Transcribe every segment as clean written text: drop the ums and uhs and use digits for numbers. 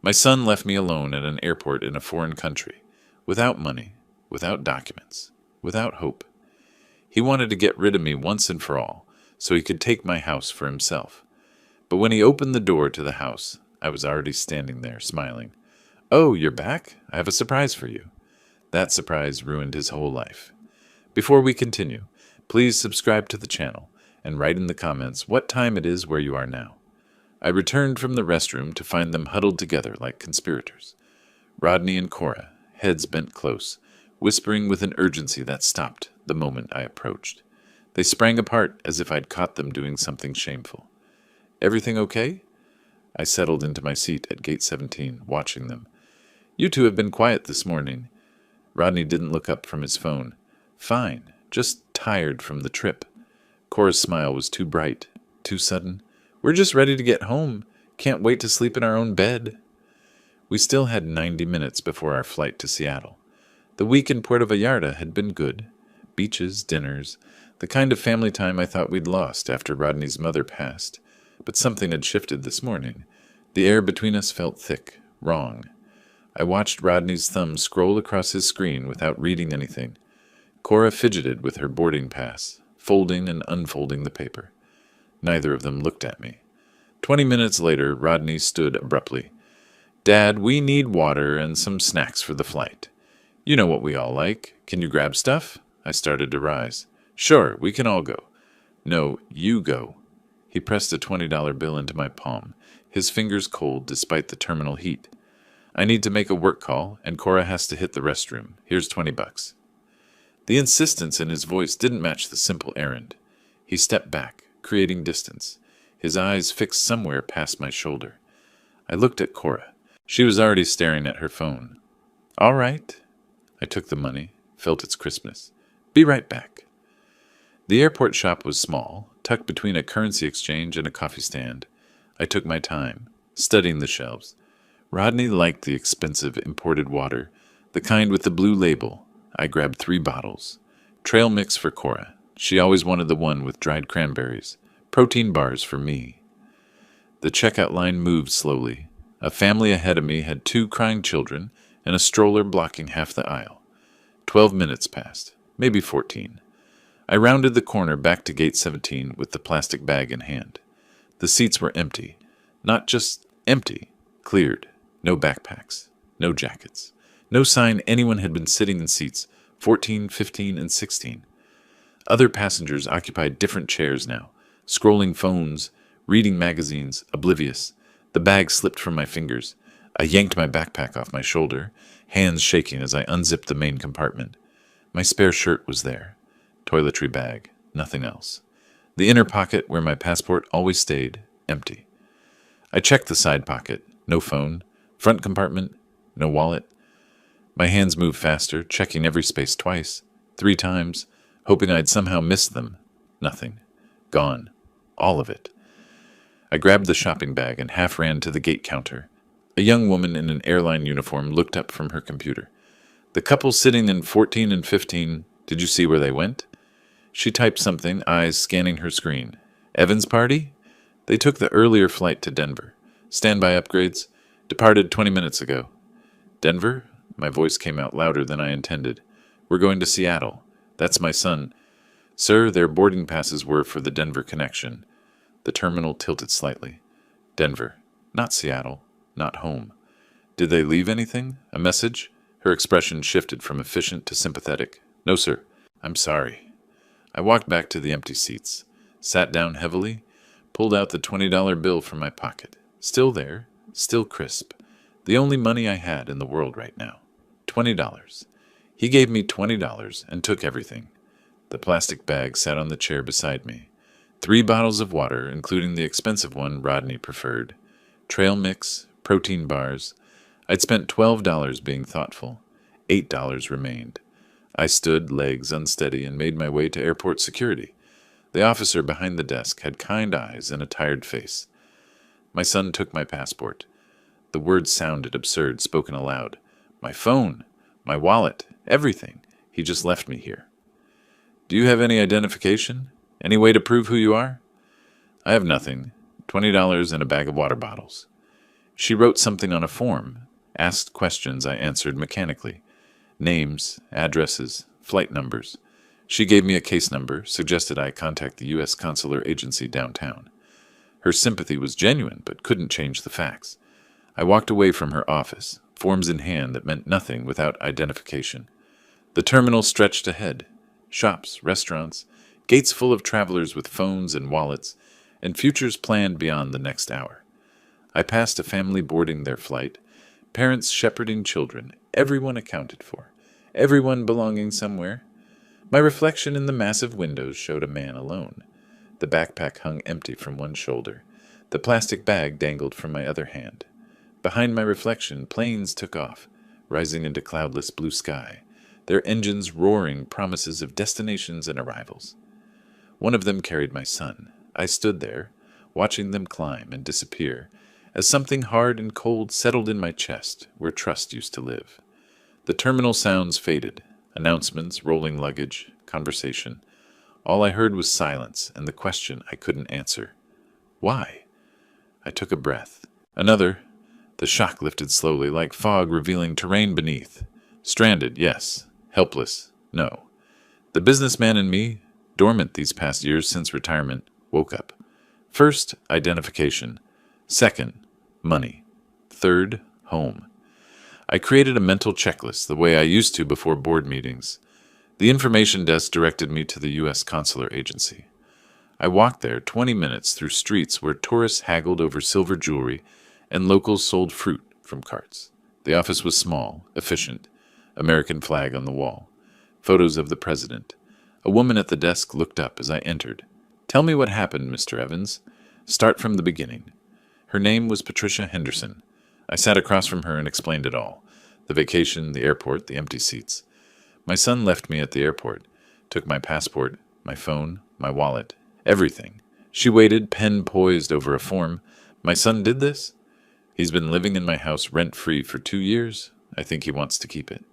My son left me alone at an airport in a foreign country, without money, without documents, without hope. He wanted to get rid of me once and for all, so he could take my house for himself. But when he opened the door to the house, I was already standing there, smiling. "Oh, you're back? I have a surprise for you." That surprise ruined his whole life. Before we continue, please subscribe to the channel and write in the comments what time it is where you are now. I returned from the restroom to find them huddled together like conspirators. Rodney and Cora, heads bent close, whispering with an urgency that stopped the moment I approached. They sprang apart as if I'd caught them doing something shameful. "Everything okay?" I settled into my seat at gate 17, watching them. "You two have been quiet this morning." Rodney didn't look up from his phone. "Fine, just tired from the trip." Cora's smile was too bright, too sudden. "We're just ready to get home. Can't wait to sleep in our own bed." We still had 90 minutes before our flight to Seattle. The week in Puerto Vallarta had been good. Beaches, dinners, the kind of family time I thought we'd lost after Rodney's mother passed. But something had shifted this morning. The air between us felt thick, wrong. I watched Rodney's thumb scroll across his screen without reading anything. Cora fidgeted with her boarding pass, folding and unfolding the paper. Neither of them looked at me. 20 minutes later, Rodney stood abruptly. "Dad, we need water and some snacks for the flight. You know what we all like. Can you grab stuff?" I started to rise. "Sure, we can all go." "No, you go." He pressed a $20 bill into my palm, his fingers cold despite the terminal heat. "I need to make a work call, and Cora has to hit the restroom. Here's $20. The insistence in his voice didn't match the simple errand. He stepped back, creating distance, his eyes fixed somewhere past my shoulder. I looked at Cora. She was already staring at her phone. "All right." I took the money, felt its crispness. "Be right back." The airport shop was small, tucked between a currency exchange and a coffee stand. I took my time, studying the shelves. Rodney liked the expensive imported water, the kind with the blue label. I grabbed 3 bottles. Trail mix for Cora. She always wanted the one with dried cranberries. Protein bars for me. The checkout line moved slowly. A family ahead of me had 2 crying children and a stroller blocking half the aisle. 12 minutes passed, maybe 14. I rounded the corner back to gate 17 with the plastic bag in hand. The seats were empty. Not just empty, cleared. No backpacks, no jackets. No sign anyone had been sitting in seats 14, 15, and 16. Other passengers occupied different chairs now, scrolling phones, reading magazines, oblivious. The bag slipped from my fingers. I yanked my backpack off my shoulder, hands shaking as I unzipped the main compartment. My spare shirt was there. Toiletry bag, nothing else. The inner pocket where my passport always stayed, empty. I checked the side pocket, no phone. Front compartment, no wallet. My hands moved faster, checking every space twice, 3 times, hoping I'd somehow missed them. Nothing. Gone. All of it. I grabbed the shopping bag and half ran to the gate counter. A young woman in an airline uniform looked up from her computer. "The couple sitting in 14 and 15, did you see where they went?" She typed something, eyes scanning her screen. "Evan's party? They took the earlier flight to Denver. Standby upgrades. Departed 20 minutes ago." "Denver?" My voice came out louder than I intended. "We're going to Seattle. That's my son." "Sir, their boarding passes were for the Denver connection." The terminal tilted slightly. "Denver. Not Seattle. Not home." "Did they leave anything? A message?" Her expression shifted from efficient to sympathetic. "No, sir." "I'm sorry." I walked back to the empty seats, sat down heavily, pulled out the $20 bill from my pocket. Still there, still crisp. The only money I had in the world right now. $20. He gave me $20 and took everything. The plastic bag sat on the chair beside me. 3 bottles of water, including the expensive one Rodney preferred. Trail mix, protein bars. I'd spent $12 being thoughtful. $8 remained. I stood, legs unsteady, and made my way to airport security. The officer behind the desk had kind eyes and a tired face. My son took my passport. The words sounded absurd, spoken aloud. My phone, my wallet, everything. He just left me here. "Do you have any identification? Any way to prove who you are?" "I have nothing. $20 and a bag of water bottles." She wrote something on a form, asked questions I answered mechanically. Names, addresses, flight numbers. She gave me a case number, suggested I contact the U.S. Consular Agency downtown. Her sympathy was genuine, but couldn't change the facts. I walked away from her office, forms in hand that meant nothing without identification. The terminal stretched ahead. Shops, restaurants, gates full of travelers with phones and wallets, and futures planned beyond the next hour. I passed a family boarding their flight, parents shepherding children, everyone accounted for, everyone belonging somewhere. My reflection in the massive windows showed a man alone. The backpack hung empty from one shoulder. The plastic bag dangled from my other hand. Behind my reflection, planes took off, rising into cloudless blue sky, their engines roaring promises of destinations and arrivals. One of them carried my son. I stood there, watching them climb and disappear, as something hard and cold settled in my chest, where trust used to live. The terminal sounds faded. Announcements, rolling luggage, conversation. All I heard was silence and the question I couldn't answer. Why? I took a breath. Another. The shock lifted slowly, like fog revealing terrain beneath. Stranded, yes. Helpless, no. The businessman in me, dormant these past years since retirement, woke up. First, identification. Second, money. Third, home. I created a mental checklist the way I used to before board meetings. The information desk directed me to the U.S. Consular Agency. I walked there 20 minutes through streets where tourists haggled over silver jewelry and locals sold fruit from carts. The office was small, efficient, American flag on the wall, photos of the president. A woman at the desk looked up as I entered. "Tell me what happened, Mr. Evans. Start from the beginning." Her name was Patricia Henderson. I sat across from her and explained it all. The vacation, the airport, the empty seats. My son left me at the airport, took my passport, my phone, my wallet, everything. She waited, pen poised over a form. My son did this? He's been living in my house rent-free for 2 years. I think he wants to keep it.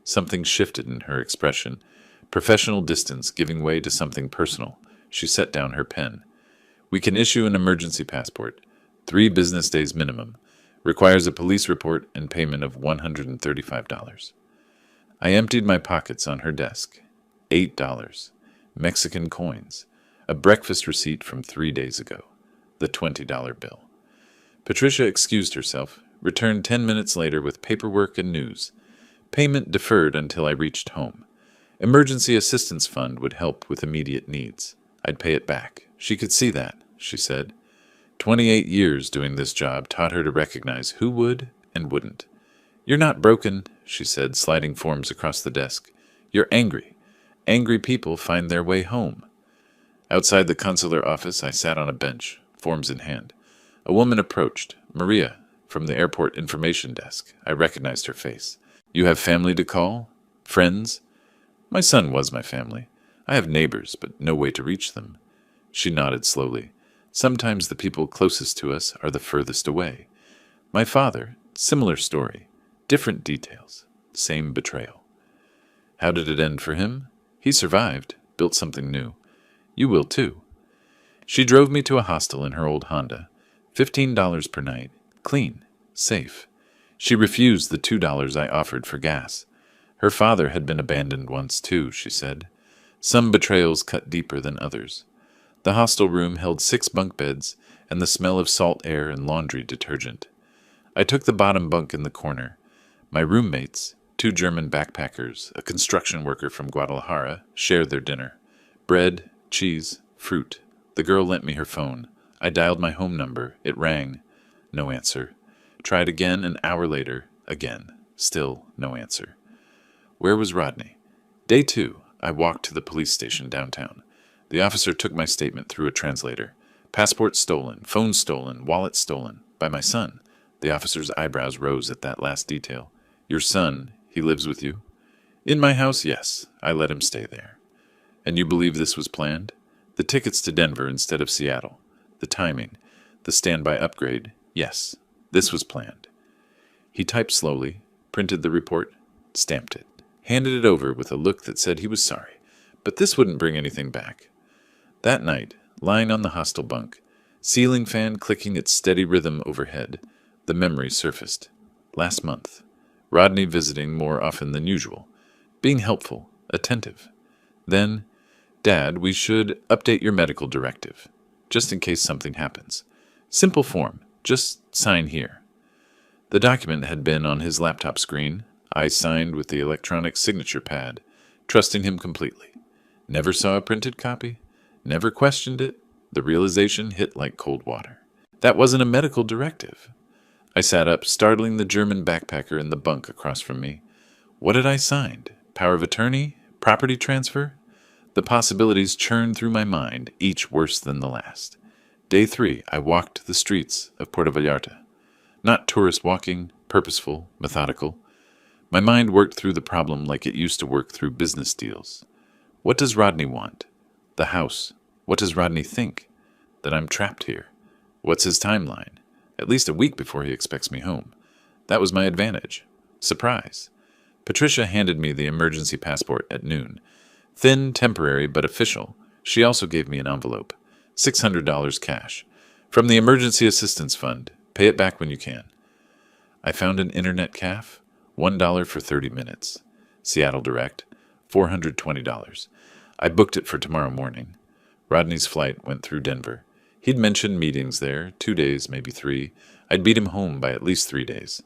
Something shifted in her expression. Professional distance giving way to something personal. She set down her pen. "We can issue an emergency passport. 3 business days minimum. Requires a police report and payment of $135. I emptied my pockets on her desk. $8. Mexican coins. A breakfast receipt from 3 days ago. The $20 bill. Patricia excused herself, returned 10 minutes later with paperwork and news. Payment deferred until I reached home. Emergency assistance fund would help with immediate needs. I'd pay it back. She could see that, she said. 28 years doing this job taught her to recognize who would and wouldn't. "You're not broken," she said, sliding forms across the desk. "You're angry. Angry people find their way home." Outside the consular office, I sat on a bench, forms in hand. A woman approached. Maria, from the airport information desk. I recognized her face. "You have family to call? Friends?" My son was my family. I have neighbors, but no way to reach them. She nodded slowly. Sometimes the people closest to us are the furthest away. My father, similar story. Different details. Same betrayal. How did it end for him? He survived, built something new. You will too. She drove me to a hostel in her old Honda. $15 per night. Clean. Safe. She refused the $2 I offered for gas. Her father had been abandoned once too, she said. Some betrayals cut deeper than others. The hostel room held 6 bunk beds and the smell of salt air and laundry detergent. I took the bottom bunk in the corner. My roommates, 2 German backpackers, a construction worker from Guadalajara, shared their dinner. Bread, cheese, fruit. The girl lent me her phone. I dialed my home number. It rang. No answer. Tried again an hour later. Again. Still no answer. Where was Rodney? Day 2. I walked to the police station downtown. The officer took my statement through a translator. Passport stolen, phone stolen, wallet stolen. By my son. The officer's eyebrows rose at that last detail. Your son, he lives with you? In my house, yes. I let him stay there. And you believe this was planned? The tickets to Denver instead of Seattle. The timing. The standby upgrade. Yes. This was planned. He typed slowly, printed the report, stamped it, handed it over with a look that said he was sorry, but this wouldn't bring anything back. That night, lying on the hostel bunk, ceiling fan clicking its steady rhythm overhead, The memory surfaced. Last month. Rodney visiting more often than usual. Being helpful, attentive. Then, Dad, we should update your medical directive, just in case something happens. Simple form, just sign here. The document had been on his laptop screen. I signed with the electronic signature pad, trusting him completely. Never saw a printed copy, never questioned it. The realization hit like cold water. That wasn't a medical directive. I sat up, startling the German backpacker in the bunk across from me. What had I signed? Power of attorney? Property transfer? The possibilities churned through my mind, each worse than the last. Day 3, I walked the streets of Puerto Vallarta. Not tourist walking, purposeful, methodical. My mind worked through the problem like it used to work through business deals. What does Rodney want? The house. What does Rodney think? That I'm trapped here. What's his timeline? At least a week before he expects me home. That was my advantage. Surprise. Patricia handed me the emergency passport at noon. Thin, temporary, but official. She also gave me an envelope. $600 cash. From the Emergency Assistance Fund. Pay it back when you can. I found an internet cafe. $1 for 30 minutes. Seattle Direct. $420. I booked it for tomorrow morning. Rodney's flight went through Denver. He'd mentioned meetings there, 2 days, maybe 3. I'd beat him home by at least 3 days.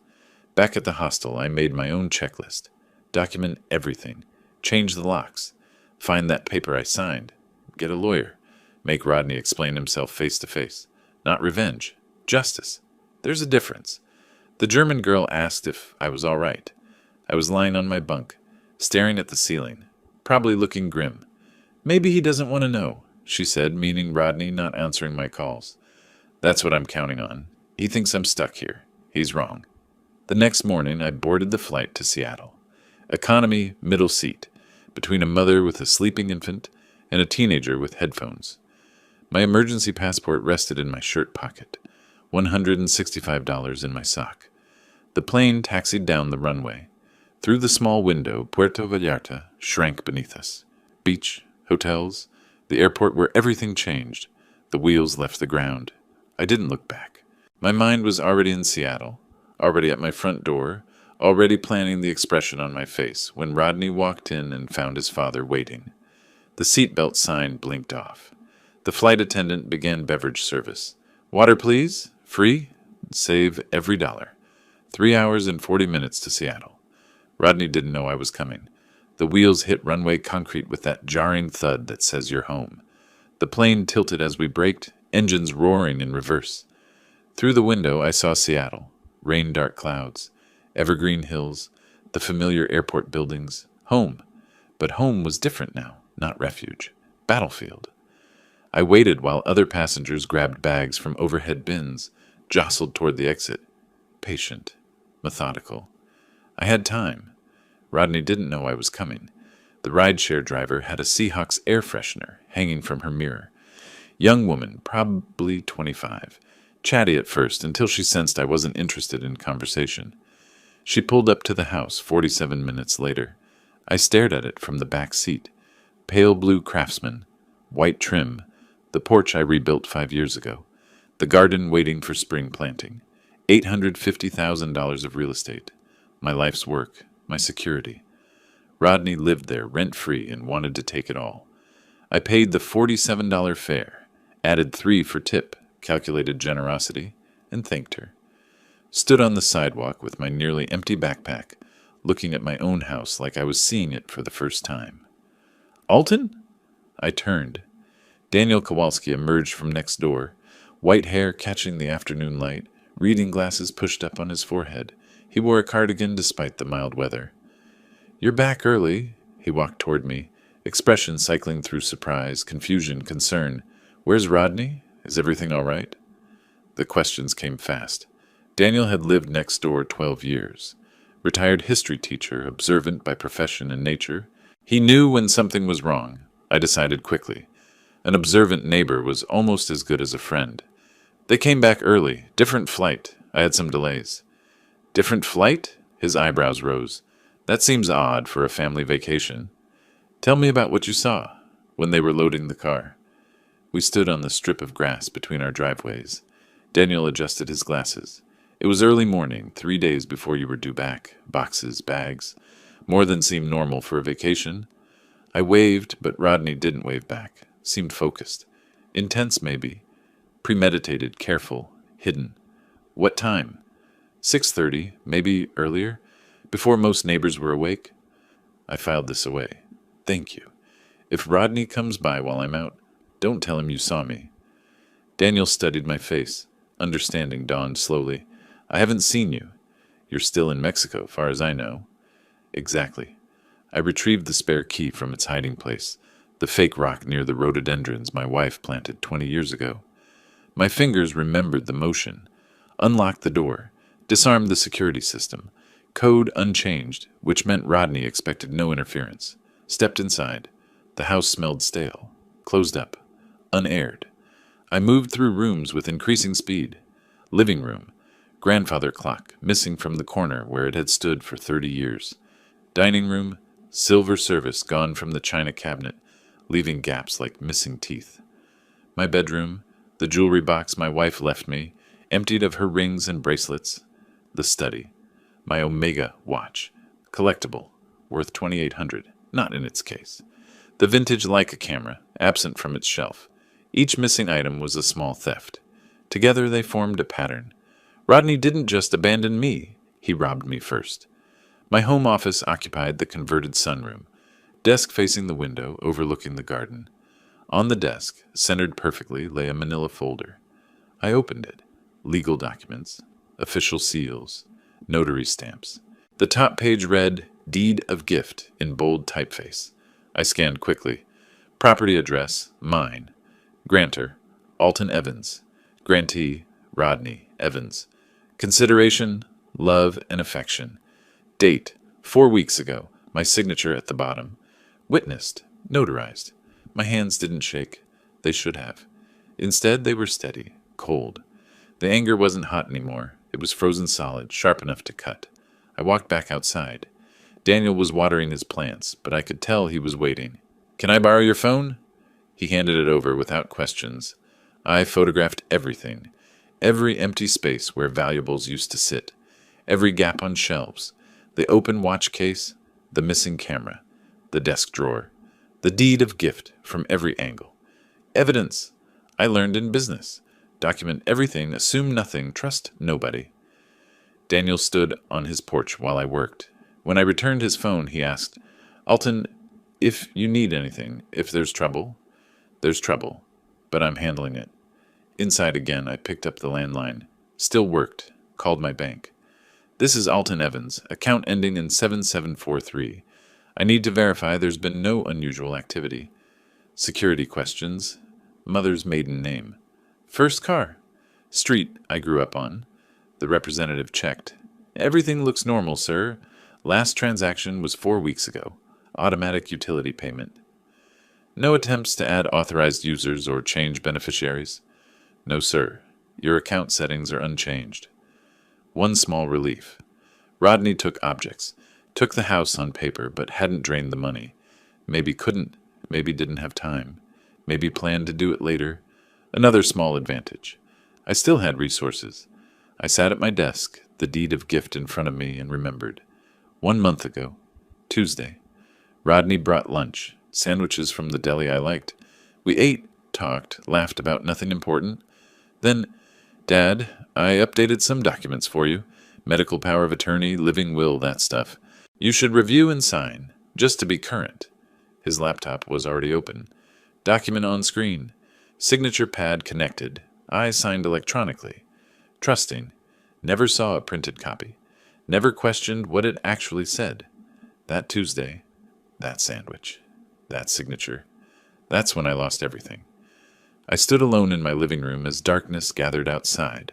Back at the hostel, I made my own checklist. Document everything. Change the locks. Find that paper I signed. Get a lawyer. Make Rodney explain himself face to face. Not revenge. Justice. There's a difference. The German girl asked if I was all right. I was lying on my bunk, staring at the ceiling, probably looking grim. Maybe he doesn't want to know, she said, meaning Rodney not answering my calls. That's what I'm counting on. He thinks I'm stuck here. He's wrong. The next morning, I boarded the flight to Seattle. Economy, middle seat, between a mother with a sleeping infant and a teenager with headphones. My emergency passport rested in my shirt pocket, $165 in my sock. The plane taxied down the runway. Through the small window, Puerto Vallarta shrank beneath us. Beach, hotels, the airport where everything changed. The wheels left the ground. I didn't look back. My mind was already in Seattle, already at my front door, already planning the expression on my face when Rodney walked in and found his father waiting. The seatbelt sign blinked off. The flight attendant began beverage service. Water, please? Free? Save every dollar. 3 hours and 40 minutes to Seattle. Rodney didn't know I was coming. The wheels hit runway concrete with that jarring thud that says you're home. The plane tilted as we braked, engines roaring in reverse. Through the window, I saw Seattle. Rain-dark clouds, evergreen hills, the familiar airport buildings. Home. But home was different now, not refuge. Battlefield. I waited while other passengers grabbed bags from overhead bins, jostled toward the exit. Patient. Methodical. I had time. Rodney didn't know I was coming. The rideshare driver had a Seahawks air freshener hanging from her mirror. Young woman, probably 25. Chatty at first until she sensed I wasn't interested in conversation. She pulled up to the house 47 minutes later. I stared at it from the back seat. Pale blue Craftsman. White trim. The porch I rebuilt 5 years ago. The garden waiting for spring planting. $850,000 of real estate. My life's work. My security. Rodney lived there rent-free and wanted to take it all. I paid the $47 fare, added $3 for tip, calculated generosity, and thanked her. Stood on the sidewalk with my nearly empty backpack, looking at my own house like I was seeing it for the first time. Alton? I turned. Daniel Kowalski emerged from next door, white hair catching the afternoon light, reading glasses pushed up on his forehead. He wore a cardigan despite the mild weather. You're back early. He walked toward me, expression cycling through surprise, confusion, concern. Where's Rodney? Is everything all right? The questions came fast. Daniel had lived next door 12 years. Retired history teacher, observant by profession and nature. He knew when something was wrong. I decided quickly. An observant neighbor was almost as good as a friend. They came back early. Different flight. I had some delays. Different flight? His eyebrows rose. That seems odd for a family vacation. Tell me about what you saw when they were loading the car. We stood on the strip of grass between our driveways. Daniel adjusted his glasses. It was early morning, 3 days before you were due back. Boxes, bags. More than seemed normal for a vacation. I waved, but Rodney didn't wave back. Seemed focused. Intense, maybe. Premeditated, careful, hidden. What time? 6:30, maybe earlier, before most neighbors were awake. I filed this away. Thank you. If Rodney comes by while I'm out, don't tell him you saw me. Daniel studied my face. Understanding dawned slowly. I haven't seen you. You're still in Mexico, far as I know. Exactly. I retrieved the spare key from its hiding place, the fake rock near the rhododendrons my wife planted 20 years ago. My fingers remembered the motion. Unlocked the door. Disarmed the security system. Code unchanged, which meant Rodney expected no interference. Stepped inside. The house smelled stale. Closed up. Unaired. I moved through rooms with increasing speed. Living room. Grandfather clock, missing from the corner where it had stood for 30 years. Dining room. Silver service gone from the china cabinet, leaving gaps like missing teeth. My bedroom. The jewelry box my wife left me, emptied of her rings and bracelets. The study. My Omega watch. Collectible. Worth $2,800. Not in its case. The vintage Leica camera, absent from its shelf. Each missing item was a small theft. Together they formed a pattern. Rodney didn't just abandon me. He robbed me first. My home office occupied the converted sunroom. Desk facing the window, overlooking the garden. On the desk, centered perfectly, lay a manila folder. I opened it. Legal documents. Official seals. Notary stamps. The top page read, Deed of Gift, in bold typeface. I scanned quickly. Property address, mine. Grantor, Alton Evans. Grantee, Rodney Evans. Consideration, love and affection. Date, 4 weeks ago. My signature at the bottom. Witnessed, notarized. My hands didn't shake. They should have. Instead, they were steady, cold. The anger wasn't hot anymore. It was frozen solid, sharp enough to cut. I walked back outside. Daniel was watering his plants, but I could tell he was waiting. Can I borrow your phone? He handed it over without questions. I photographed everything. Every empty space where valuables used to sit. Every gap on shelves. The open watch case. The missing camera. The desk drawer. The deed of gift from every angle. Evidence. I learned in business. Document everything, assume nothing, trust nobody. Daniel stood on his porch while I worked. When I returned his phone, he asked, Alton, if you need anything, if there's trouble. There's trouble, but I'm handling it. Inside again, I picked up the landline. Still worked. Called my bank. This is Alton Evans, account ending in 7743. I need to verify there's been no unusual activity. Security questions. Mother's maiden name. First car. Street I grew up on. The representative checked. Everything looks normal, sir. Last transaction was 4 weeks ago. Automatic utility payment. No attempts to add authorized users or change beneficiaries? No, sir. Your account settings are unchanged. One small relief. Rodney took objects. Took the house on paper, but hadn't drained the money. Maybe couldn't. Maybe didn't have time. Maybe planned to do it later. Another small advantage. I still had resources. I sat at my desk, the deed of gift in front of me, and remembered. 1 month ago. Tuesday. Rodney brought lunch. Sandwiches from the deli I liked. We ate, talked, laughed about nothing important. Then, Dad, I updated some documents for you. Medical power of attorney, living will, that stuff. You should review and sign, just to be current. His laptop was already open. Document on screen. Signature pad connected. I signed electronically. Trusting. Never saw a printed copy. Never questioned what it actually said. That Tuesday. That sandwich. That signature. That's when I lost everything. I stood alone in my living room as darkness gathered outside.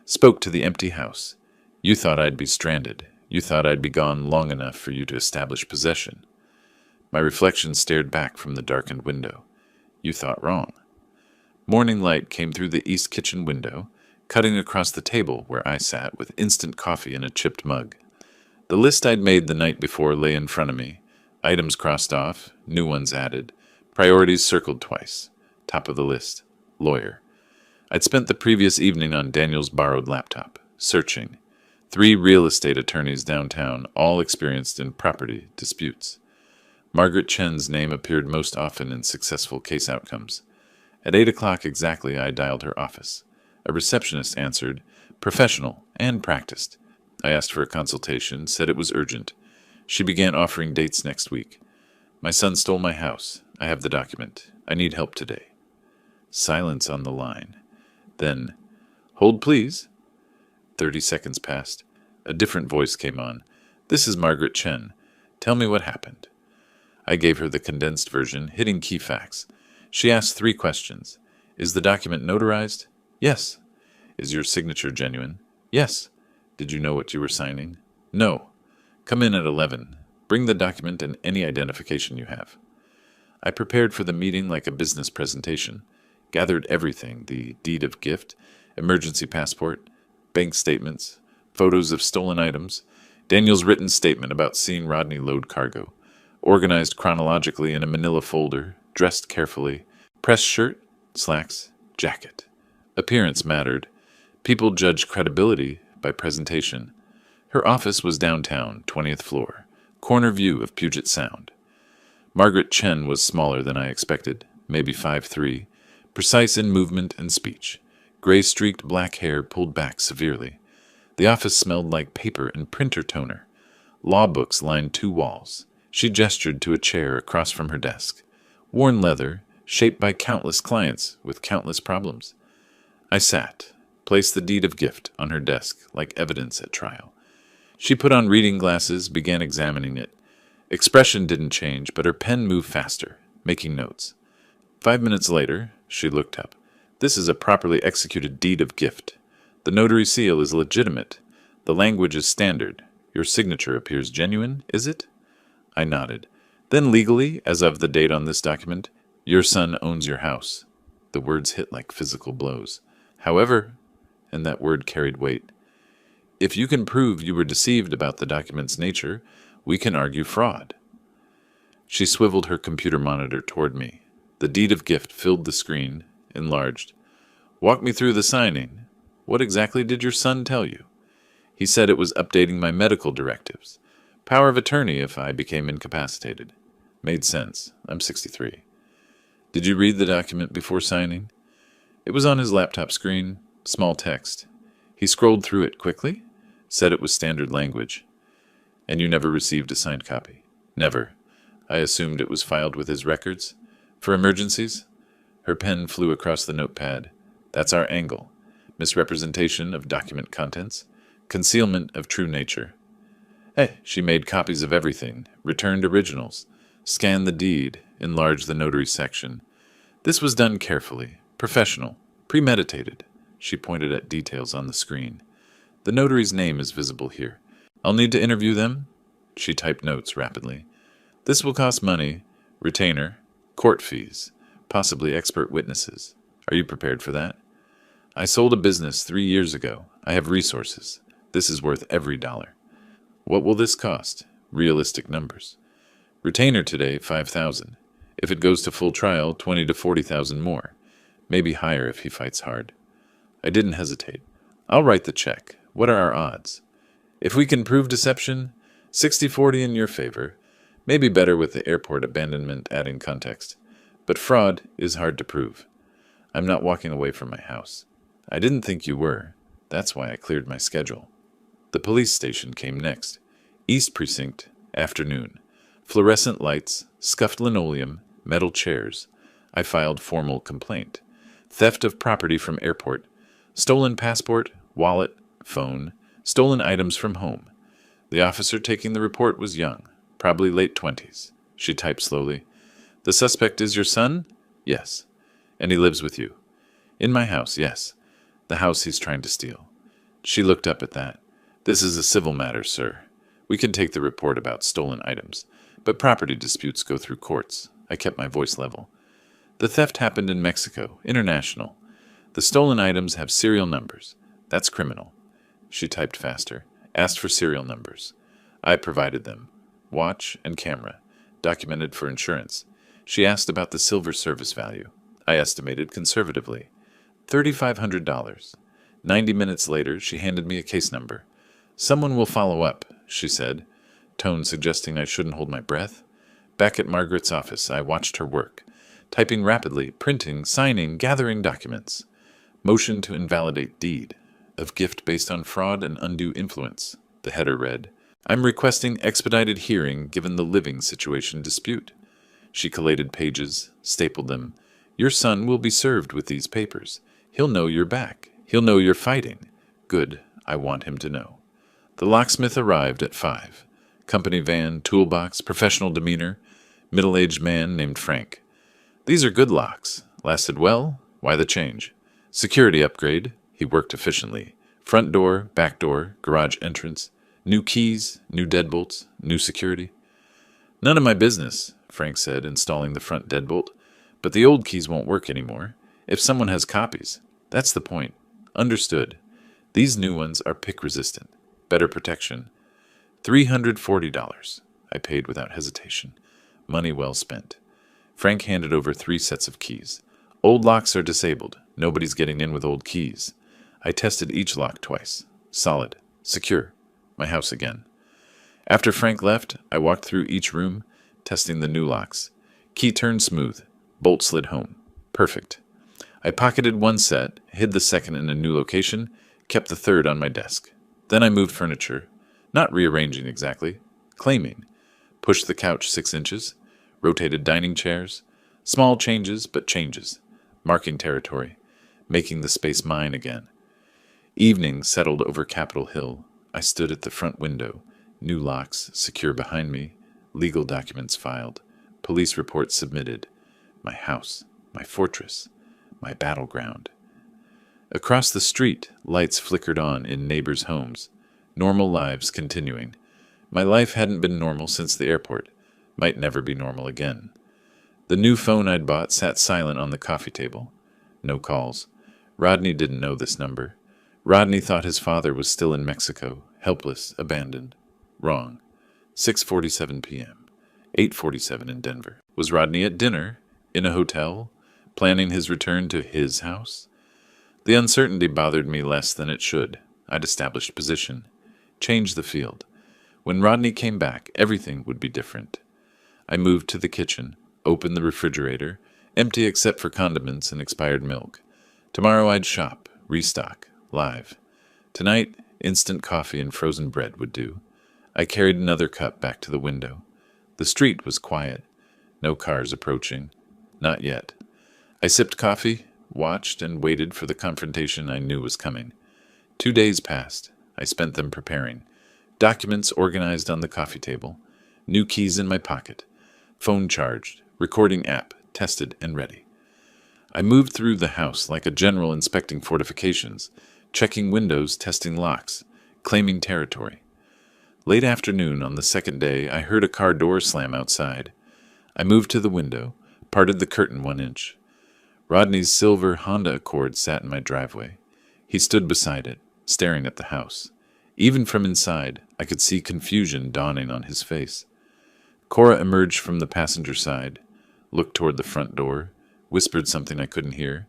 Spoke to the empty house. You thought I'd be stranded. You thought I'd be gone long enough for you to establish possession. My reflection stared back from the darkened window. You thought wrong. Morning light came through the east kitchen window, cutting across the table where I sat with instant coffee in a chipped mug. The list I'd made the night before lay in front of me. Items crossed off, new ones added. Priorities circled twice. Top of the list. Lawyer. I'd spent the previous evening on Daniel's borrowed laptop. Searching. 3 real estate attorneys downtown, all experienced in property disputes. Margaret Chen's name appeared most often in successful case outcomes. At 8 o'clock exactly, I dialed her office. A receptionist answered, professional and practiced. I asked for a consultation, said it was urgent. She began offering dates next week. My son stole my house. I have the document. I need help today. Silence on the line. Then, hold please. 30 seconds passed. A different voice came on. This is Margaret Chen. Tell me what happened. I gave her the condensed version, hitting key facts. She asked 3 questions. Is the document notarized? Yes. Is your signature genuine? Yes. Did you know what you were signing? No. Come in at 11. Bring the document and any identification you have. I prepared for the meeting like a business presentation. Gathered everything, the deed of gift, emergency passport, bank statements, photos of stolen items, Daniel's written statement about seeing Rodney load cargo, organized chronologically in a manila folder, dressed carefully, pressed shirt, slacks, jacket. Appearance mattered. People judged credibility by presentation. Her office was downtown, 20th floor, corner view of Puget Sound. Margaret Chen was smaller than I expected, maybe 5'3", precise in movement and speech. Gray-streaked black hair pulled back severely. The office smelled like paper and printer toner. Law books lined 2 walls. She gestured to a chair across from her desk. Worn leather, shaped by countless clients with countless problems. I sat, placed the deed of gift on her desk like evidence at trial. She put on reading glasses, began examining it. Expression didn't change, but her pen moved faster, making notes. 5 minutes later, she looked up. This is a properly executed deed of gift. The notary seal is legitimate. The language is standard. Your signature appears genuine, is it? I nodded. Then legally, as of the date on this document, your son owns your house. The words hit like physical blows. However, and that word carried weight, if you can prove you were deceived about the document's nature, we can argue fraud. She swiveled her computer monitor toward me. The deed of gift filled the screen, enlarged. Walk me through the signing. What exactly did your son tell you? He said it was updating my medical directives. Power of attorney if I became incapacitated. Made sense. I'm 63. Did you read the document before signing? It was on his laptop screen, small text. He scrolled through it quickly, said it was standard language. And you never received a signed copy? Never. I assumed it was filed with his records. For emergencies? Her pen flew across the notepad. That's our angle. Misrepresentation of document contents. Concealment of true nature. She made copies of everything, returned originals, scanned the deed, enlarged the notary section. This was done carefully, professional, premeditated. She pointed at details on the screen. The notary's name is visible here. I'll need to interview them. She typed notes rapidly. This will cost money, retainer, court fees, possibly expert witnesses. Are you prepared for that? I sold a business 3 years ago. I have resources. This is worth every dollar. What will this cost? Realistic numbers. Retainer today, $5,000. If it goes to full trial, $20,000 to $40,000 more. Maybe higher if he fights hard. I didn't hesitate. I'll write the check. What are our odds? If we can prove deception, 60-40 in your favor. Maybe better with the airport abandonment adding context. But fraud is hard to prove. I'm not walking away from my house. I didn't think you were. That's why I cleared my schedule. The police station came next. East Precinct, afternoon. Fluorescent lights, scuffed linoleum, metal chairs. I filed formal complaint. Theft of property from airport. Stolen passport, wallet, phone. Stolen items from home. The officer taking the report was young, probably late 20s. She typed slowly. The suspect is your son? Yes. And he lives with you? In my house, yes. The house he's trying to steal. She looked up at that. This is a civil matter, sir. We can take the report about stolen items, but property disputes go through courts. I kept my voice level. The theft happened in Mexico, international. The stolen items have serial numbers. That's criminal. She typed faster, asked for serial numbers. I provided them. Watch and camera, documented for insurance. She asked about the silver service value. I estimated conservatively. $3,500. 90 minutes later, she handed me a case number. "Someone will follow up," she said, tone suggesting I shouldn't hold my breath. Back at Margaret's office, I watched her work, typing rapidly, printing, signing, gathering documents. Motion to invalidate deed of gift based on fraud and undue influence, the header read. "I'm requesting expedited hearing given the living situation dispute." She collated pages, stapled them. "Your son will be served with these papers. He'll know you're back. He'll know you're fighting." Good, I want him to know. The locksmith arrived at 5. Company van, toolbox, professional demeanor, middle-aged man named Frank. "These are good locks. Lasted well? Why the change?" "Security upgrade." He worked efficiently. "Front door, back door, garage entrance. New keys, new deadbolts, new security." "None of my business," Frank said, installing the front deadbolt. "But the old keys won't work anymore. If someone has copies. That's the point." "Understood. These new ones are pick-resistant. Better protection." $340. I paid without hesitation. Money well spent. Frank handed over 3 sets of keys. "Old locks are disabled. Nobody's getting in with old keys." I tested each lock twice. Solid. Secure. My house again. After Frank left, I walked through each room, testing the new locks. Key turned smooth. Bolt slid home. Perfect. I pocketed 1 set, hid the second in a new location, kept the third on my desk. Then I moved furniture. Not rearranging exactly. Claiming. Pushed the couch 6 inches. Rotated dining chairs. Small changes, but changes. Marking territory. Making the space mine again. Evening settled over Capitol Hill. I stood at the front window. New locks secure behind me. Legal documents filed. Police reports submitted. My house. My fortress. My battleground. Across the street, lights flickered on in neighbors' homes. Normal lives continuing. My life hadn't been normal since the airport. Might never be normal again. The new phone I'd bought sat silent on the coffee table. No calls. Rodney didn't know this number. Rodney thought his father was still in Mexico, helpless, abandoned. Wrong. 6:47 p.m. 8:47 in Denver. Was Rodney at dinner? In a hotel? Planning his return to his house? The uncertainty bothered me less than it should. I'd established position. Changed the field. When Rodney came back, everything would be different. I moved to the kitchen, opened the refrigerator, empty except for condiments and expired milk. Tomorrow I'd shop, restock, live. Tonight, instant coffee and frozen bread would do. I carried another cup back to the window. The street was quiet. No cars approaching. Not yet. I sipped coffee, watched, and waited for the confrontation I knew was coming. 2 days passed. I spent them preparing. Documents organized on the coffee table. New keys in my pocket. Phone charged. Recording app tested and ready. I moved through the house like a general inspecting fortifications, checking windows, testing locks, claiming territory. Late afternoon on the second day, I heard a car door slam outside. I moved to the window, parted the curtain 1 inch. Rodney's silver Honda Accord sat in my driveway. He stood beside it, staring at the house. Even from inside, I could see confusion dawning on his face. Cora emerged from the passenger side, looked toward the front door, whispered something I couldn't hear.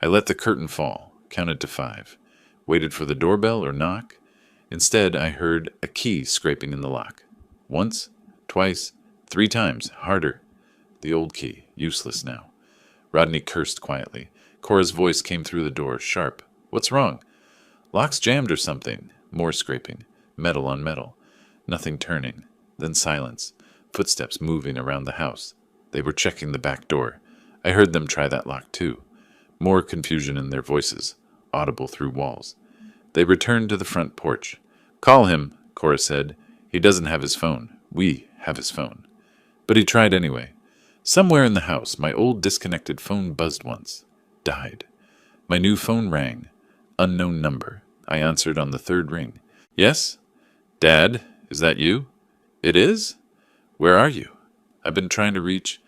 I let the curtain fall, counted to 5, waited for the doorbell or knock. Instead, I heard a key scraping in the lock. Once, twice, 3 times, harder. The old key, useless now. Rodney cursed quietly. Cora's voice came through the door, sharp. "What's wrong?" "Lock's jammed or something." More scraping. Metal on metal. Nothing turning. Then silence. Footsteps moving around the house. They were checking the back door. I heard them try that lock too. More confusion in their voices, audible through walls. They returned to the front porch. "Call him," Cora said. "He doesn't have his phone. We have his phone." But he tried anyway. Somewhere in the house, my old disconnected phone buzzed once. Died. My new phone rang. Unknown number. I answered on the 3rd ring. "Yes? Dad, is that you?" "It is? Where are you?" "I've been trying to reach—"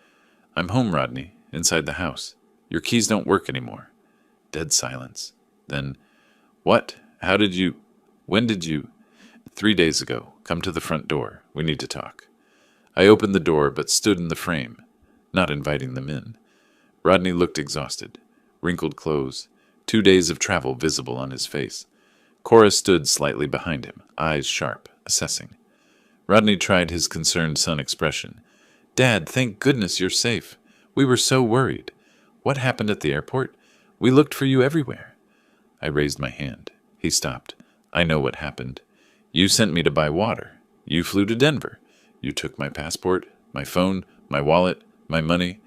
"I'm home, Rodney, inside the house. Your keys don't work anymore." Dead silence. Then, "What? How did you— When did you—" "3 days ago. Come to the front door. We need to talk." I opened the door but stood in the frame, not inviting them in. Rodney looked exhausted. Wrinkled clothes, 2 days of travel visible on his face. Cora stood slightly behind him, eyes sharp, assessing. Rodney tried his concerned son expression. "Dad, thank goodness you're safe. We were so worried. What happened at the airport? We looked for you everywhere." I raised my hand. He stopped. "I know what happened. You sent me to buy water. You flew to Denver. You took my passport, my phone, my wallet, my money.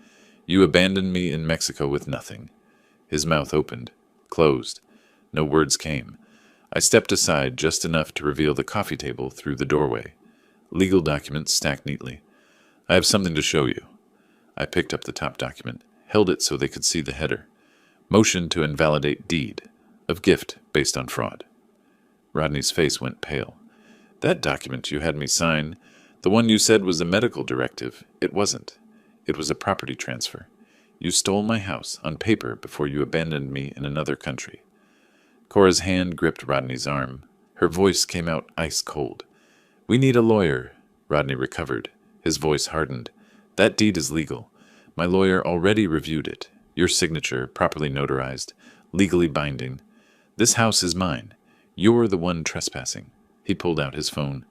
You abandoned me in Mexico with nothing." His mouth opened, closed. No words came. I stepped aside just enough to reveal the coffee table through the doorway. Legal documents stacked neatly. "I have something to show you." I picked up the top document, held it so they could see the header. "Motion to invalidate deed of gift based on fraud." Rodney's face went pale. "That document you had me sign, the one you said was a medical directive, it wasn't. It was a property transfer. You stole my house on paper before you abandoned me in another country." Cora's hand gripped Rodney's arm. Her voice came out ice cold. "We need a lawyer." Rodney recovered. His voice hardened. "That deed is legal. My lawyer already reviewed it. Your signature, properly notarized, legally binding. This house is mine. You're the one trespassing." He pulled out his phone.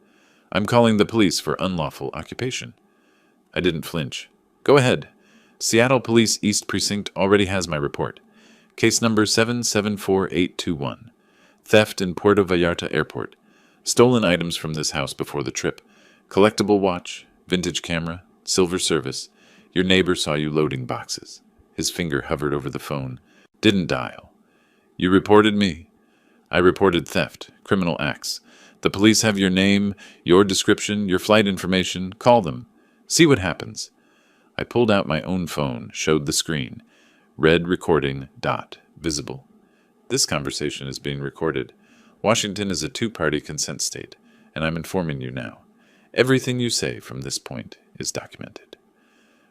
"I'm calling the police for unlawful occupation." I didn't flinch. "Go ahead. Seattle Police East Precinct already has my report. Case number 774821. Theft in Puerto Vallarta Airport. Stolen items from this house before the trip. Collectible watch, vintage camera, silver service. Your neighbor saw you loading boxes." His finger hovered over the phone. "Didn't dial." "You reported me." "I reported theft, criminal acts. The police have your name, your description, your flight information. Call them. See what happens." I pulled out my own phone, showed the screen. Red recording dot visible. "This conversation is being recorded. Washington is a two-party consent state, and I'm informing you now. Everything you say from this point is documented."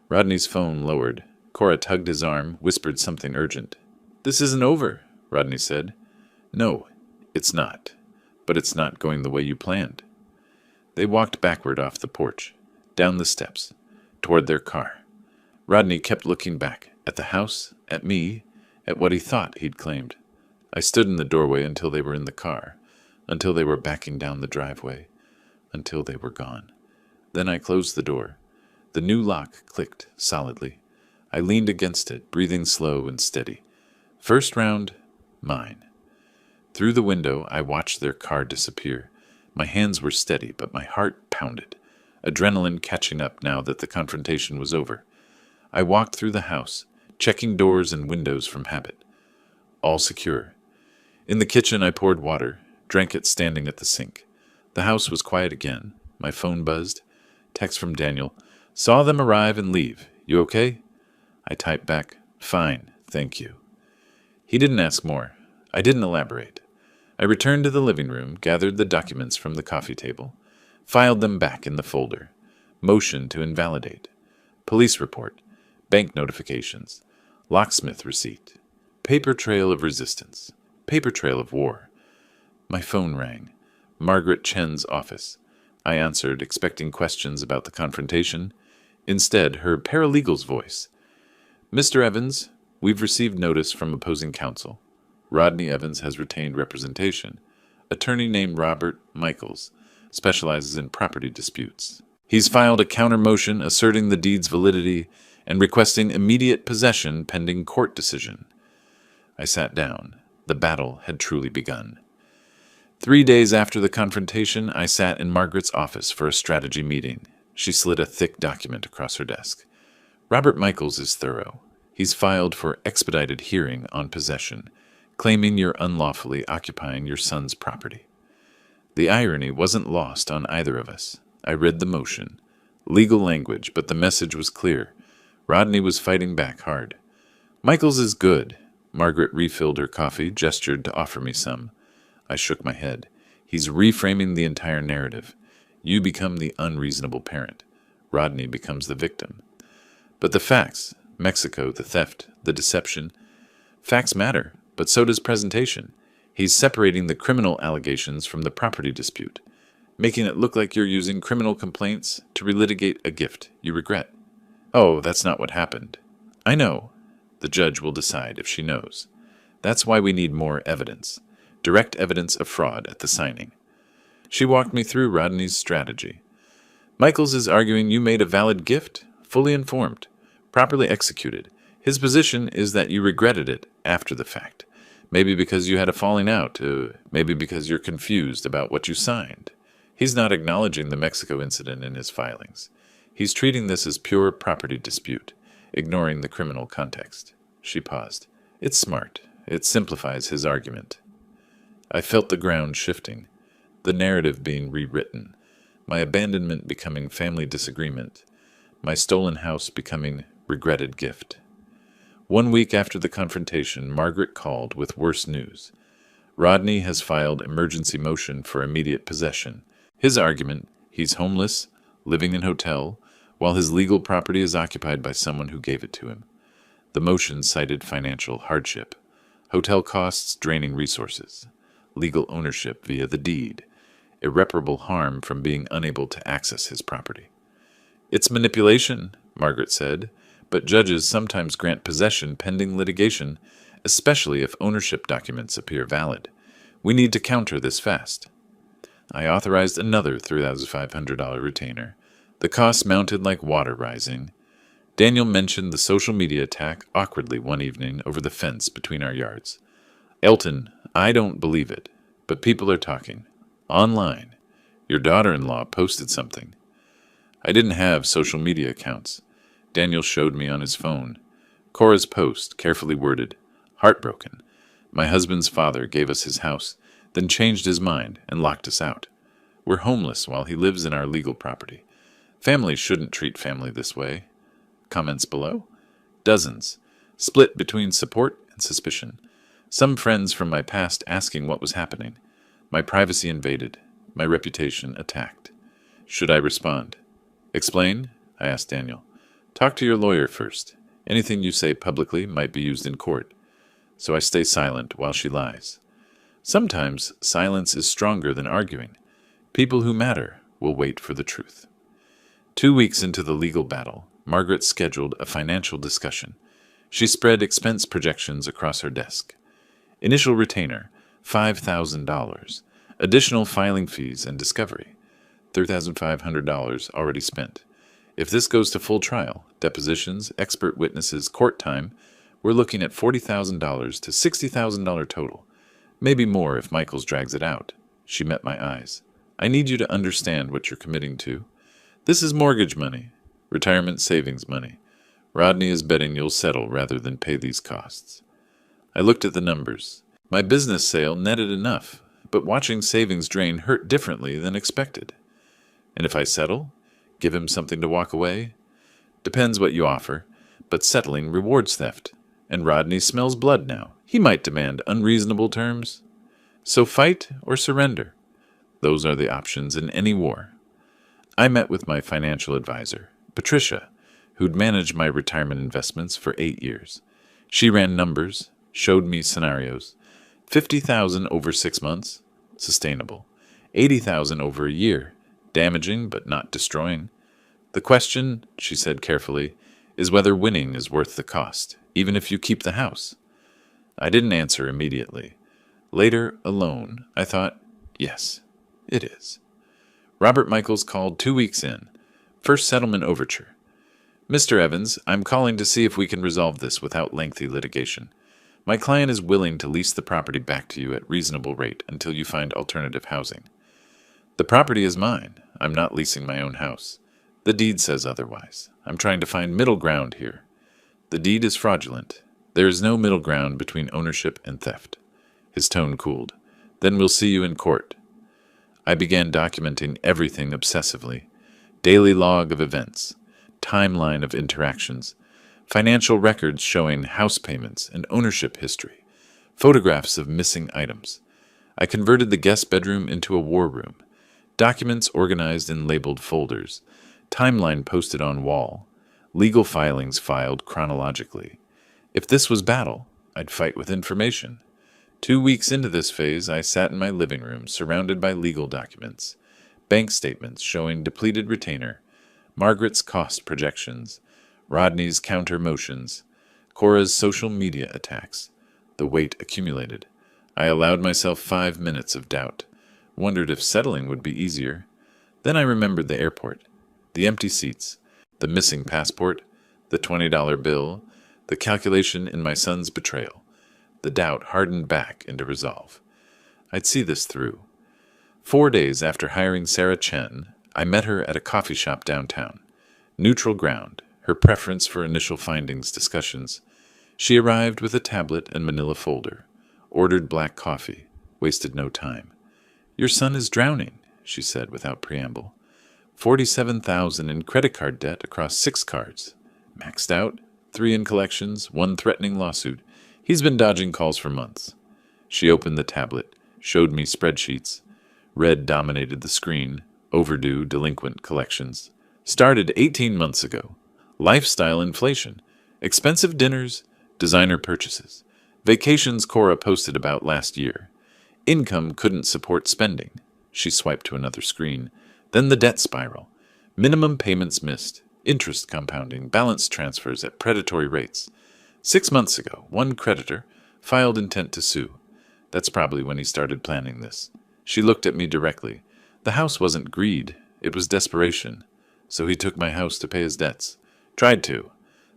Rodney's phone lowered. Cora tugged his arm, whispered something urgent. "This isn't over," Rodney said. "No, it's not. But it's not going the way you planned." They walked backward off the porch, down the steps, toward their car. Rodney kept looking back, at the house, at me, at what he thought he'd claimed. I stood in the doorway until they were in the car, until they were backing down the driveway, until they were gone. Then I closed the door. The new lock clicked solidly. I leaned against it, breathing slow and steady. First round, mine. Through the window, I watched their car disappear. My hands were steady, but my heart pounded, adrenaline catching up now that the confrontation was over. I walked through the house, checking doors and windows from habit. All secure. In the kitchen, I poured water, drank it standing at the sink. The house was quiet again. My phone buzzed. Text from Daniel. "Saw them arrive and leave. You okay?" I typed back, "Fine, thank you." He didn't ask more. I didn't elaborate. I returned to the living room, gathered the documents from the coffee table, filed them back in the folder. Motion to invalidate. Police report. Bank notifications. Locksmith receipt. Paper trail of resistance. Paper trail of war. My phone rang. Margaret Chen's office. I answered, expecting questions about the confrontation. Instead, her paralegal's voice. "Mr. Evans, we've received notice from opposing counsel. Rodney Evans has retained representation. Attorney named Robert Michaels specializes in property disputes. He's filed a counter motion asserting the deed's validity and requesting immediate possession pending court decision." I sat down. The battle had truly begun. 3 days after the confrontation, I sat in Margaret's office for a strategy meeting. She slid a thick document across her desk. "Robert Michaels is thorough. He's filed for expedited hearing on possession, claiming you're unlawfully occupying your son's property." The irony wasn't lost on either of us. I read the motion. Legal language, but the message was clear. Rodney was fighting back hard. "Michaels is good." Margaret refilled her coffee, gestured to offer me some. I shook my head. "He's reframing the entire narrative. You become the unreasonable parent. Rodney becomes the victim." But the facts, Mexico, the theft, the deception, facts matter, but so does presentation. He's separating the criminal allegations from the property dispute, making it look like you're using criminal complaints to relitigate a gift you regret. "Oh, that's not what happened." "I know. The judge will decide if she knows." That's why we need more evidence. Direct evidence of fraud at the signing. She walked me through Rodney's strategy. Michaels is arguing you made a valid gift, fully informed, properly executed. His position is that you regretted it after the fact. Maybe because you had a falling out, maybe because you're confused about what you signed. He's not acknowledging the Mexico incident in his filings. He's treating this as pure property dispute, ignoring the criminal context. She paused. It's smart. It simplifies his argument. I felt the ground shifting, the narrative being rewritten, my abandonment becoming family disagreement, my stolen house becoming regretted gift. 1 week after the confrontation, Margaret called with worse news. Rodney has filed emergency motion for immediate possession. His argument, he's homeless, living in hotel, while his legal property is occupied by someone who gave it to him. The motion cited financial hardship, hotel costs draining resources, legal ownership via the deed, irreparable harm from being unable to access his property. It's manipulation, Margaret said, but judges sometimes grant possession pending litigation, especially if ownership documents appear valid. We need to counter this fast. I authorized another $3,500 retainer. The costs mounted like water rising. Daniel mentioned the social media attack awkwardly one evening over the fence between our yards. Elton, I don't believe it, but people are talking. Online. Your daughter-in-law posted something. I didn't have social media accounts. Daniel showed me on his phone. Cora's post, carefully worded. Heartbroken. My husband's father gave us his house, then changed his mind and locked us out. We're homeless while he lives in our legal property. Family shouldn't treat family this way. Comments below? Dozens. Split between support and suspicion. Some friends from my past asking what was happening. My privacy invaded. My reputation attacked. Should I respond? Explain? I asked Daniel. Talk to your lawyer first. Anything you say publicly might be used in court. So I stay silent while she lies. Sometimes silence is stronger than arguing. People who matter will wait for the truth. 2 weeks into the legal battle, Margaret scheduled a financial discussion. She spread expense projections across her desk. Initial retainer, $5,000. Additional filing fees and discovery, $3,500 already spent. If this goes to full trial, depositions, expert witnesses, court time, we're looking at $40,000 to $60,000 total. Maybe more if Michaels drags it out. She met my eyes. I need you to understand what you're committing to. This is mortgage money, retirement savings money. Rodney is betting you'll settle rather than pay these costs. I looked at the numbers. My business sale netted enough, but watching savings drain hurt differently than expected. And if I settle? Give him something to walk away? Depends what you offer, but settling rewards theft. And Rodney smells blood now. He might demand unreasonable terms. So fight or surrender. Those are the options in any war. I met with my financial advisor, Patricia, who'd managed my retirement investments for 8 years. She ran numbers, showed me scenarios. $50,000 over 6 months, sustainable. $80,000 over a year, damaging but not destroying. The question, she said carefully, is whether winning is worth the cost, even if you keep the house. I didn't answer immediately. Later, alone, I thought, yes, it is. Robert Michaels called 2 weeks in. First settlement overture. Mr. Evans, I'm calling to see if we can resolve this without lengthy litigation. My client is willing to lease the property back to you at reasonable rate until you find alternative housing. The property is mine. I'm not leasing my own house. The deed says otherwise. I'm trying to find middle ground here. The deed is fraudulent. There is no middle ground between ownership and theft. His tone cooled. Then we'll see you in court. I began documenting everything obsessively. Daily log of events, timeline of interactions, financial records showing house payments and ownership history, photographs of missing items. I converted the guest bedroom into a war room, documents organized in labeled folders, timeline posted on wall, legal filings filed chronologically. If this was battle, I'd fight with information. 2 weeks into this phase, I sat in my living room surrounded by legal documents, bank statements showing depleted retainer, Margaret's cost projections, Rodney's counter motions, Cora's social media attacks, The weight accumulated. I allowed myself 5 minutes of doubt. Wondered if settling would be easier. Then I remembered the airport, the empty seats, the missing passport, the $20 bill, the calculation in my son's betrayal. The doubt hardened back into resolve. I'd see this through. 4 days after hiring Sarah Chen, I met her at a coffee shop downtown. Neutral ground, her preference for initial findings discussions. She arrived with a tablet and manila folder, ordered black coffee, wasted no time. "Your son is drowning," she said without preamble. 47,000 in credit card debt across 6 cards. Maxed out, 3 in collections, 1 threatening lawsuit. He's been dodging calls for months. She opened the tablet, showed me spreadsheets. Red dominated the screen, overdue delinquent collections. Started 18 months ago. Lifestyle inflation, expensive dinners, designer purchases, vacations Cora posted about last year. Income couldn't support spending. She swiped to another screen. Then the debt spiral. Minimum payments missed, interest compounding, balance transfers at predatory rates. 6 months ago, one creditor filed intent to sue. That's probably when he started planning this. She looked at me directly. The house wasn't greed, it was desperation. So he took my house to pay his debts. Tried to.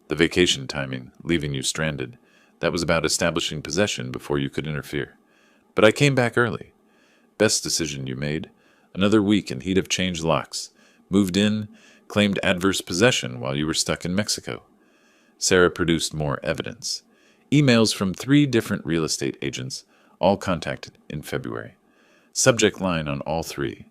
The vacation timing, leaving you stranded. That was about establishing possession before you could interfere. But I came back early. Best decision you made. Another week and he'd have changed locks. Moved in, claimed adverse possession while you were stuck in Mexico. Sarah produced more evidence. Emails from 3 different real estate agents, all contacted in February. Subject line on all 3.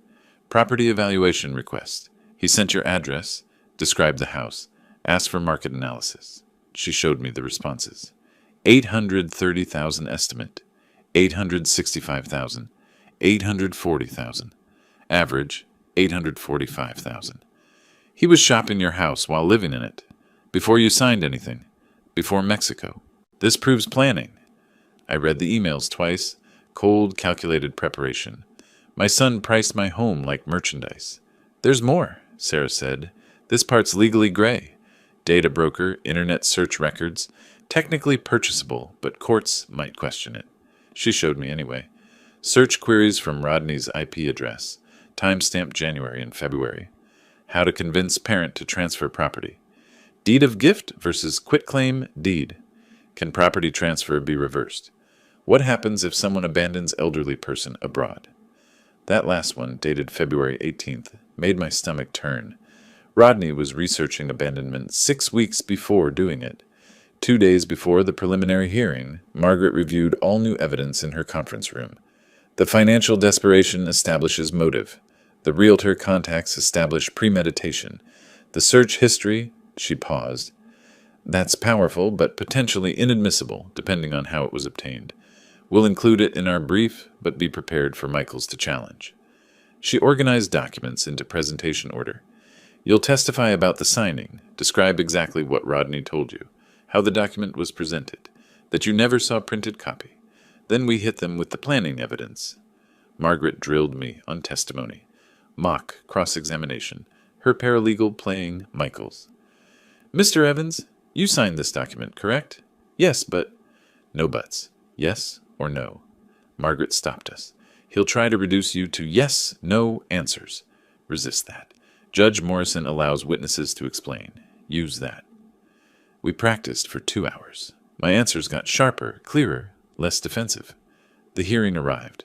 Property evaluation request. He sent your address, described the house, asked for market analysis. She showed me the responses. 830,000 estimate, 865,000, 840,000. Average, 845,000. He was shopping your house while living in it, before you signed anything, before Mexico. This proves planning. I read the emails twice, cold, calculated preparation. My son priced my home like merchandise. There's more, Sarah said. This part's legally gray. Data broker, internet search records, technically purchasable, but courts might question it. She showed me anyway. Search queries from Rodney's IP address, timestamp January and February. How to convince parent to transfer property. Deed of gift versus quitclaim deed. Can property transfer be reversed? What happens if someone abandons elderly person abroad? That last one, dated February 18th, made my stomach turn. Rodney was researching abandonment 6 weeks before doing it. 2 days before the preliminary hearing, Margaret reviewed all new evidence in her conference room. The financial desperation establishes motive. The realtor contacts establish premeditation. The search history, she paused. That's powerful, but potentially inadmissible, depending on how it was obtained. We'll include it in our brief, but be prepared for Michaels to challenge. She organized documents into presentation order. You'll testify about the signing, describe exactly what Rodney told you, how the document was presented, that you never saw printed copy. Then we hit them with the planning evidence. Margaret drilled me on testimony. Mock cross-examination, her paralegal playing Michaels. Mr. Evans, you signed this document, correct? Yes, but... No buts. Yes or no. Margaret stopped us. He'll try to reduce you to yes, no answers. Resist that. Judge Morrison allows witnesses to explain. Use that. We practiced for 2 hours. My answers got sharper, clearer, less defensive. The hearing arrived.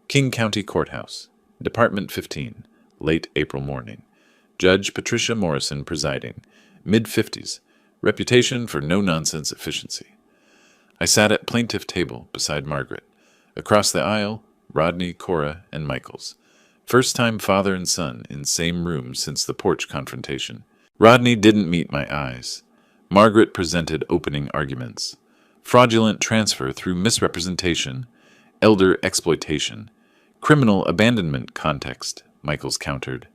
King County Courthouse, Department 15, late April morning. Judge Patricia Morrison presiding, mid-50s, reputation for no-nonsense efficiency. I sat at plaintiff table beside Margaret. Across the aisle, Rodney, Cora, and Michaels. First-time father and son in same room since the porch confrontation. Rodney didn't meet my eyes. Margaret presented opening arguments. Fraudulent transfer through misrepresentation, elder exploitation, criminal abandonment context, Michaels countered.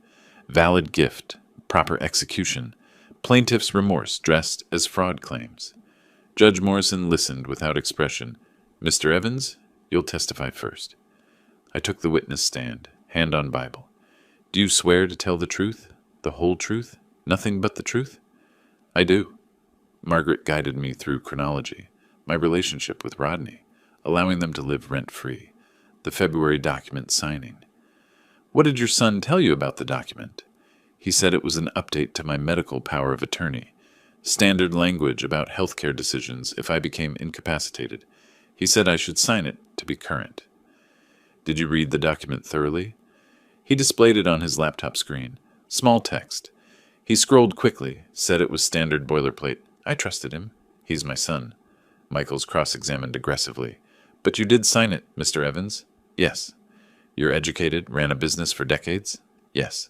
Valid gift, proper execution, plaintiff's remorse dressed as fraud claims. Judge Morrison listened without expression. Mr. Evans, you'll testify first. I took the witness stand, hand on Bible. Do you swear to tell the truth, the whole truth, nothing but the truth? I do. Margaret guided me through chronology, my relationship with Rodney, allowing them to live rent-free. The February document signing. What did your son tell you about the document? He said it was an update to my medical power of attorney. Standard language about healthcare decisions if I became incapacitated. He said I should sign it to be current. Did you read the document thoroughly? He displayed it on his laptop screen. Small text. He scrolled quickly, said it was standard boilerplate. I trusted him. He's my son. Michaels cross-examined aggressively. But you did sign it, Mr. Evans? Yes. You're educated, ran a business for decades? Yes.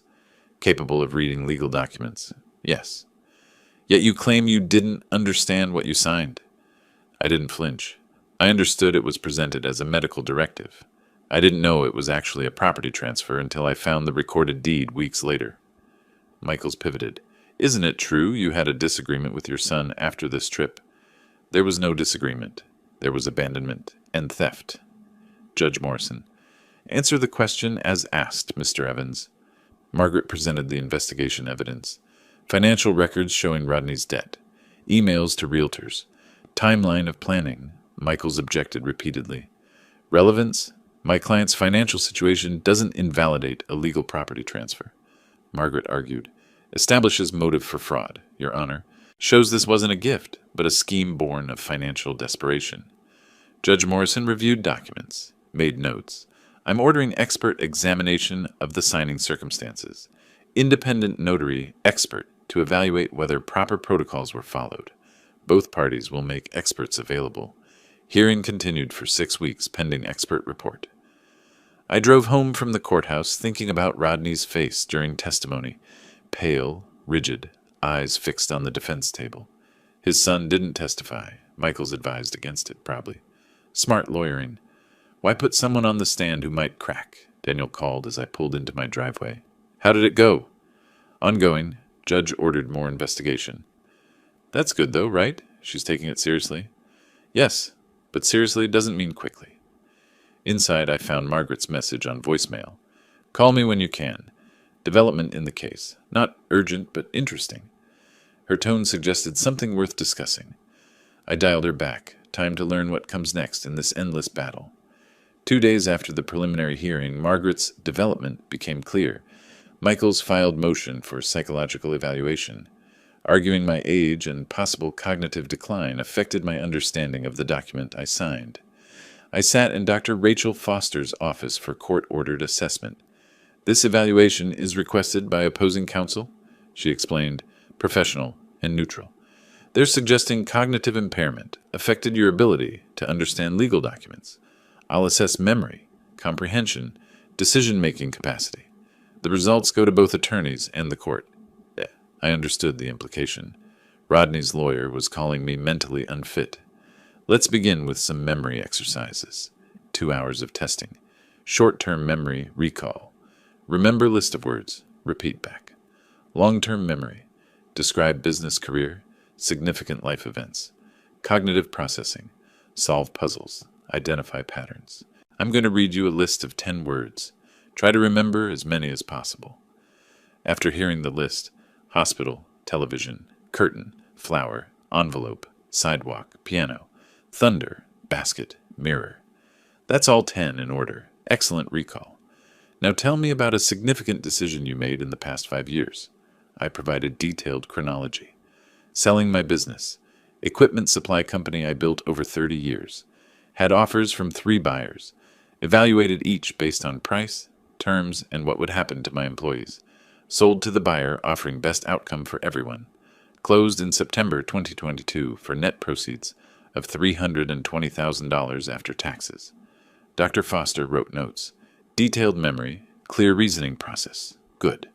Capable of reading legal documents? Yes. Yet you claim you didn't understand what you signed. I didn't flinch. I understood it was presented as a medical directive. I didn't know it was actually a property transfer until I found the recorded deed weeks later. Michaels pivoted. Isn't it true you had a disagreement with your son after this trip? There was no disagreement. There was abandonment and theft. Judge Morrison. Answer the question as asked, Mr. Evans. Margaret presented the investigation evidence. Financial records showing Rodney's debt. Emails to realtors. Timeline of planning. Michaels objected repeatedly. Relevance? My client's financial situation doesn't invalidate a legal property transfer. Margaret argued. Establishes motive for fraud, Your Honor. Shows this wasn't a gift, but a scheme born of financial desperation. Judge Morrison reviewed documents, made notes. I'm ordering expert examination of the signing circumstances. Independent notary expert to evaluate whether proper protocols were followed. Both parties will make experts available. Hearing continued for 6 weeks pending expert report. I drove home from the courthouse thinking about Rodney's face during testimony. Pale, rigid, eyes fixed on the defense table. His son didn't testify. Michaels advised against it, probably. Smart lawyering. Why put someone on the stand who might crack? Daniel called as I pulled into my driveway. How did it go? Ongoing. Judge ordered more investigation. That's good, though, right? She's taking it seriously. Yes, but seriously doesn't mean quickly. Inside, I found Margaret's message on voicemail. Call me when you can. Development in the case. Not urgent, but interesting. Her tone suggested something worth discussing. I dialed her back. Time to learn what comes next in this endless battle. 2 days after the preliminary hearing, Margaret's development became clear. Michaels filed motion for psychological evaluation. Arguing my age and possible cognitive decline affected my understanding of the document I signed. I sat in Dr. Rachel Foster's office for court-ordered assessment. This evaluation is requested by opposing counsel, she explained, professional and neutral. They're suggesting cognitive impairment affected your ability to understand legal documents. I'll assess memory, comprehension, decision-making capacity. The results go to both attorneys and the court. I understood the implication. Rodney's lawyer was calling me mentally unfit. Let's begin with some memory exercises. 2 hours of testing. Short-term memory recall. Remember list of words. Repeat back. Long-term memory. Describe business career. Significant life events. Cognitive processing. Solve puzzles. Identify patterns. I'm going to read you a list of 10 words. Try to remember as many as possible. After hearing the list, hospital, television, curtain, flower, envelope, sidewalk, piano, thunder, basket, mirror. That's all 10 in order. Excellent recall. Now tell me about a significant decision you made in the past 5 years. I provided detailed chronology. Selling my business. Equipment supply company I built over 30 years. Had offers from 3 buyers. Evaluated each based on price, terms, and what would happen to my employees. Sold to the buyer offering best outcome for everyone. Closed in September 2022 for net proceeds of $320,000 after taxes. Dr. Foster wrote notes. Detailed memory, clear reasoning process. Good.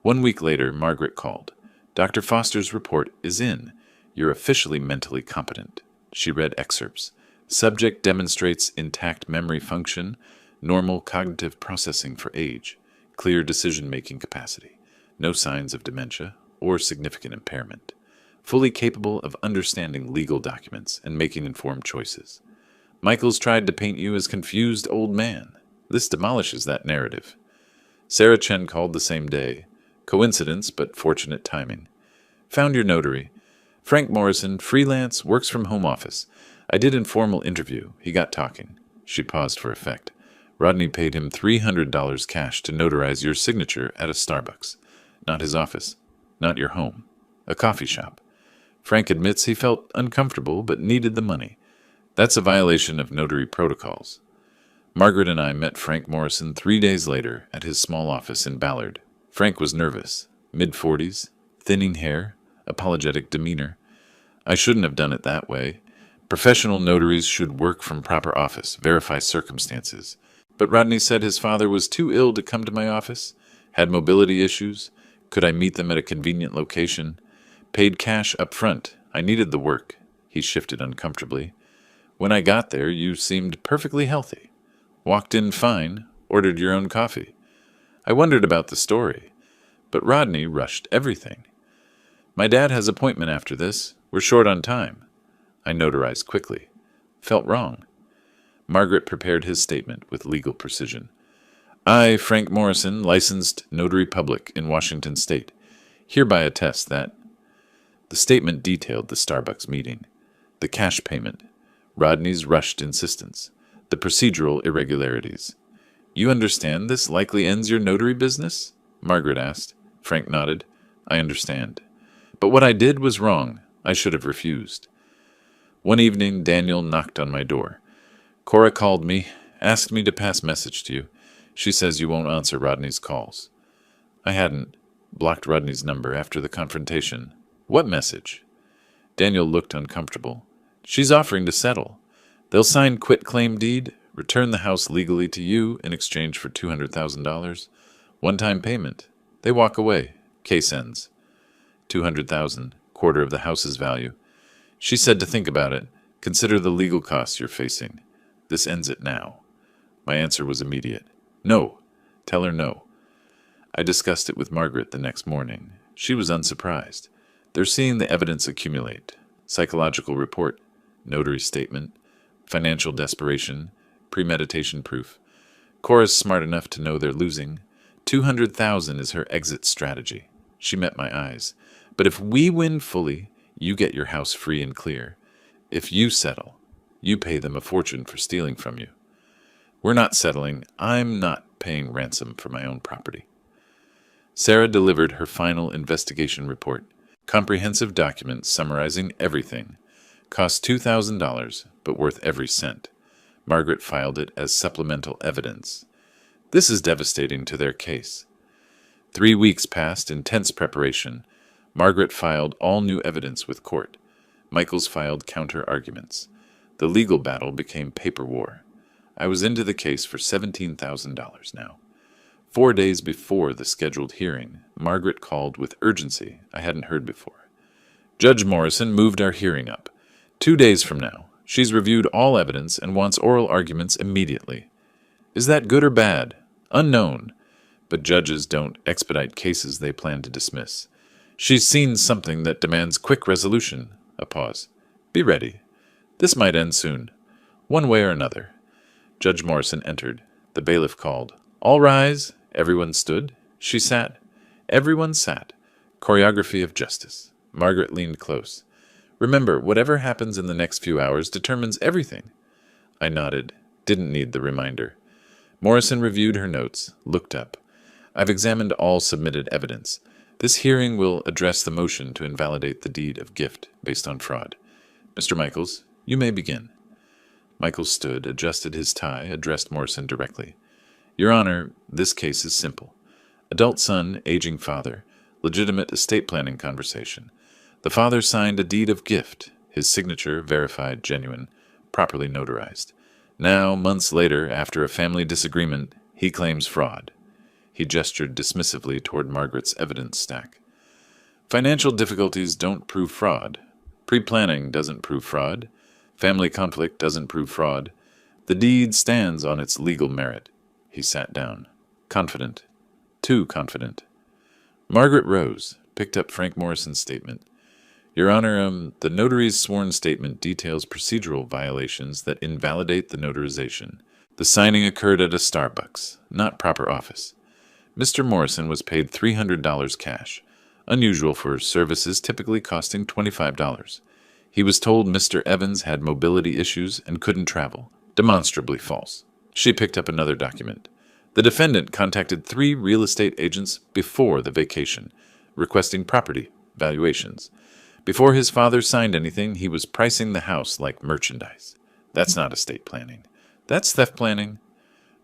1 week later, Margaret called. Dr. Foster's report is in. You're officially mentally competent. She read excerpts. Subject demonstrates intact memory function, normal cognitive processing for age, clear decision-making capacity, no signs of dementia or significant impairment, fully capable of understanding legal documents and making informed choices. Michaels tried to paint you as confused old man. This demolishes that narrative. Sarah Chen called the same day. Coincidence, but fortunate timing. Found your notary. Frank Morrison, freelance, works from home office. I did informal interview. He got talking. She paused for effect. Rodney paid him $300 cash to notarize your signature at a Starbucks. Not his office. Not your home. A coffee shop. Frank admits he felt uncomfortable but needed the money. That's a violation of notary protocols. Margaret and I met Frank Morrison 3 days later at his small office in Ballard. Frank was nervous. Mid-40s, thinning hair, apologetic demeanor. I shouldn't have done it that way. Professional notaries should work from proper office, verify circumstances. But Rodney said his father was too ill to come to my office, had mobility issues. Could I meet them at a convenient location? Paid cash up front. I needed the work. He shifted uncomfortably. When I got there, you seemed perfectly healthy. Walked in fine, ordered your own coffee. I wondered about the story, but Rodney rushed everything. My dad has appointment after this. We're short on time. I notarized quickly. Felt wrong. Margaret prepared his statement with legal precision. I, Frank Morrison, licensed notary public in Washington State, hereby attest that. The statement detailed the Starbucks meeting, the cash payment, Rodney's rushed insistence, the procedural irregularities. You understand this likely ends your notary business? Margaret asked. Frank nodded. I understand. But what I did was wrong. I should have refused. One evening, Daniel knocked on my door. Cora called me, asked me to pass message to you. She says you won't answer Rodney's calls. I hadn't. Blocked Rodney's number after the confrontation. What message? Daniel looked uncomfortable. She's offering to settle. They'll sign quitclaim deed, return the house legally to you in exchange for $200,000. One-time payment. They walk away. Case ends. $200,000, quarter of the house's value. She said to think about it. Consider the legal costs you're facing. This ends it now. My answer was immediate. No. Tell her no. I discussed it with Margaret the next morning. She was unsurprised. They're seeing the evidence accumulate. Psychological report, notary statement, financial desperation, premeditation proof. Cora's smart enough to know they're losing. $200,000 is her exit strategy. She met my eyes. But if we win fully, you get your house free and clear. If you settle, you pay them a fortune for stealing from you. We're not settling. I'm not paying ransom for my own property. Sarah delivered her final investigation report. Comprehensive document summarizing everything. Cost $2,000, but worth every cent. Margaret filed it as supplemental evidence. This is devastating to their case. 3 weeks passed in tense preparation. Margaret filed all new evidence with court. Michaels filed counter-arguments. The legal battle became paper war. I was into the case for $17,000 now. 4 days before the scheduled hearing, Margaret called with urgency I hadn't heard before. Judge Morrison moved our hearing up. 2 days from now. She's reviewed all evidence and wants oral arguments immediately. Is that good or bad? Unknown. But judges don't expedite cases they plan to dismiss. She's seen something that demands quick resolution. A pause. Be ready. This might end soon. One way or another. Judge Morrison entered. The bailiff called. All rise. Everyone stood. She sat. Everyone sat. Choreography of justice. Margaret leaned close. Remember, whatever happens in the next few hours determines everything. I nodded. Didn't need the reminder. Morrison reviewed her notes, looked up. I've examined all submitted evidence. This hearing will address the motion to invalidate the deed of gift based on fraud. Mr. Michaels, you may begin. Michaels stood, adjusted his tie, addressed Morrison directly. Your Honor, this case is simple. Adult son, aging father, legitimate estate planning conversation. The father signed a deed of gift, his signature verified genuine, properly notarized. Now, months later, after a family disagreement, he claims fraud. He gestured dismissively toward Margaret's evidence stack. Financial difficulties don't prove fraud. Pre-planning doesn't prove fraud. Family conflict doesn't prove fraud. The deed stands on its legal merit. He sat down. Confident. Too confident. Margaret rose, picked up Frank Morrison's statement. Your Honor, the notary's sworn statement details procedural violations that invalidate the notarization. The signing occurred at a Starbucks, not proper office. Mr. Morrison was paid $300 cash, unusual for services typically costing $25. He was told Mr. Evans had mobility issues and couldn't travel. Demonstrably false. She picked up another document. The defendant contacted 3 real estate agents before the vacation, requesting property valuations. Before his father signed anything, he was pricing the house like merchandise. That's not estate planning. That's theft planning.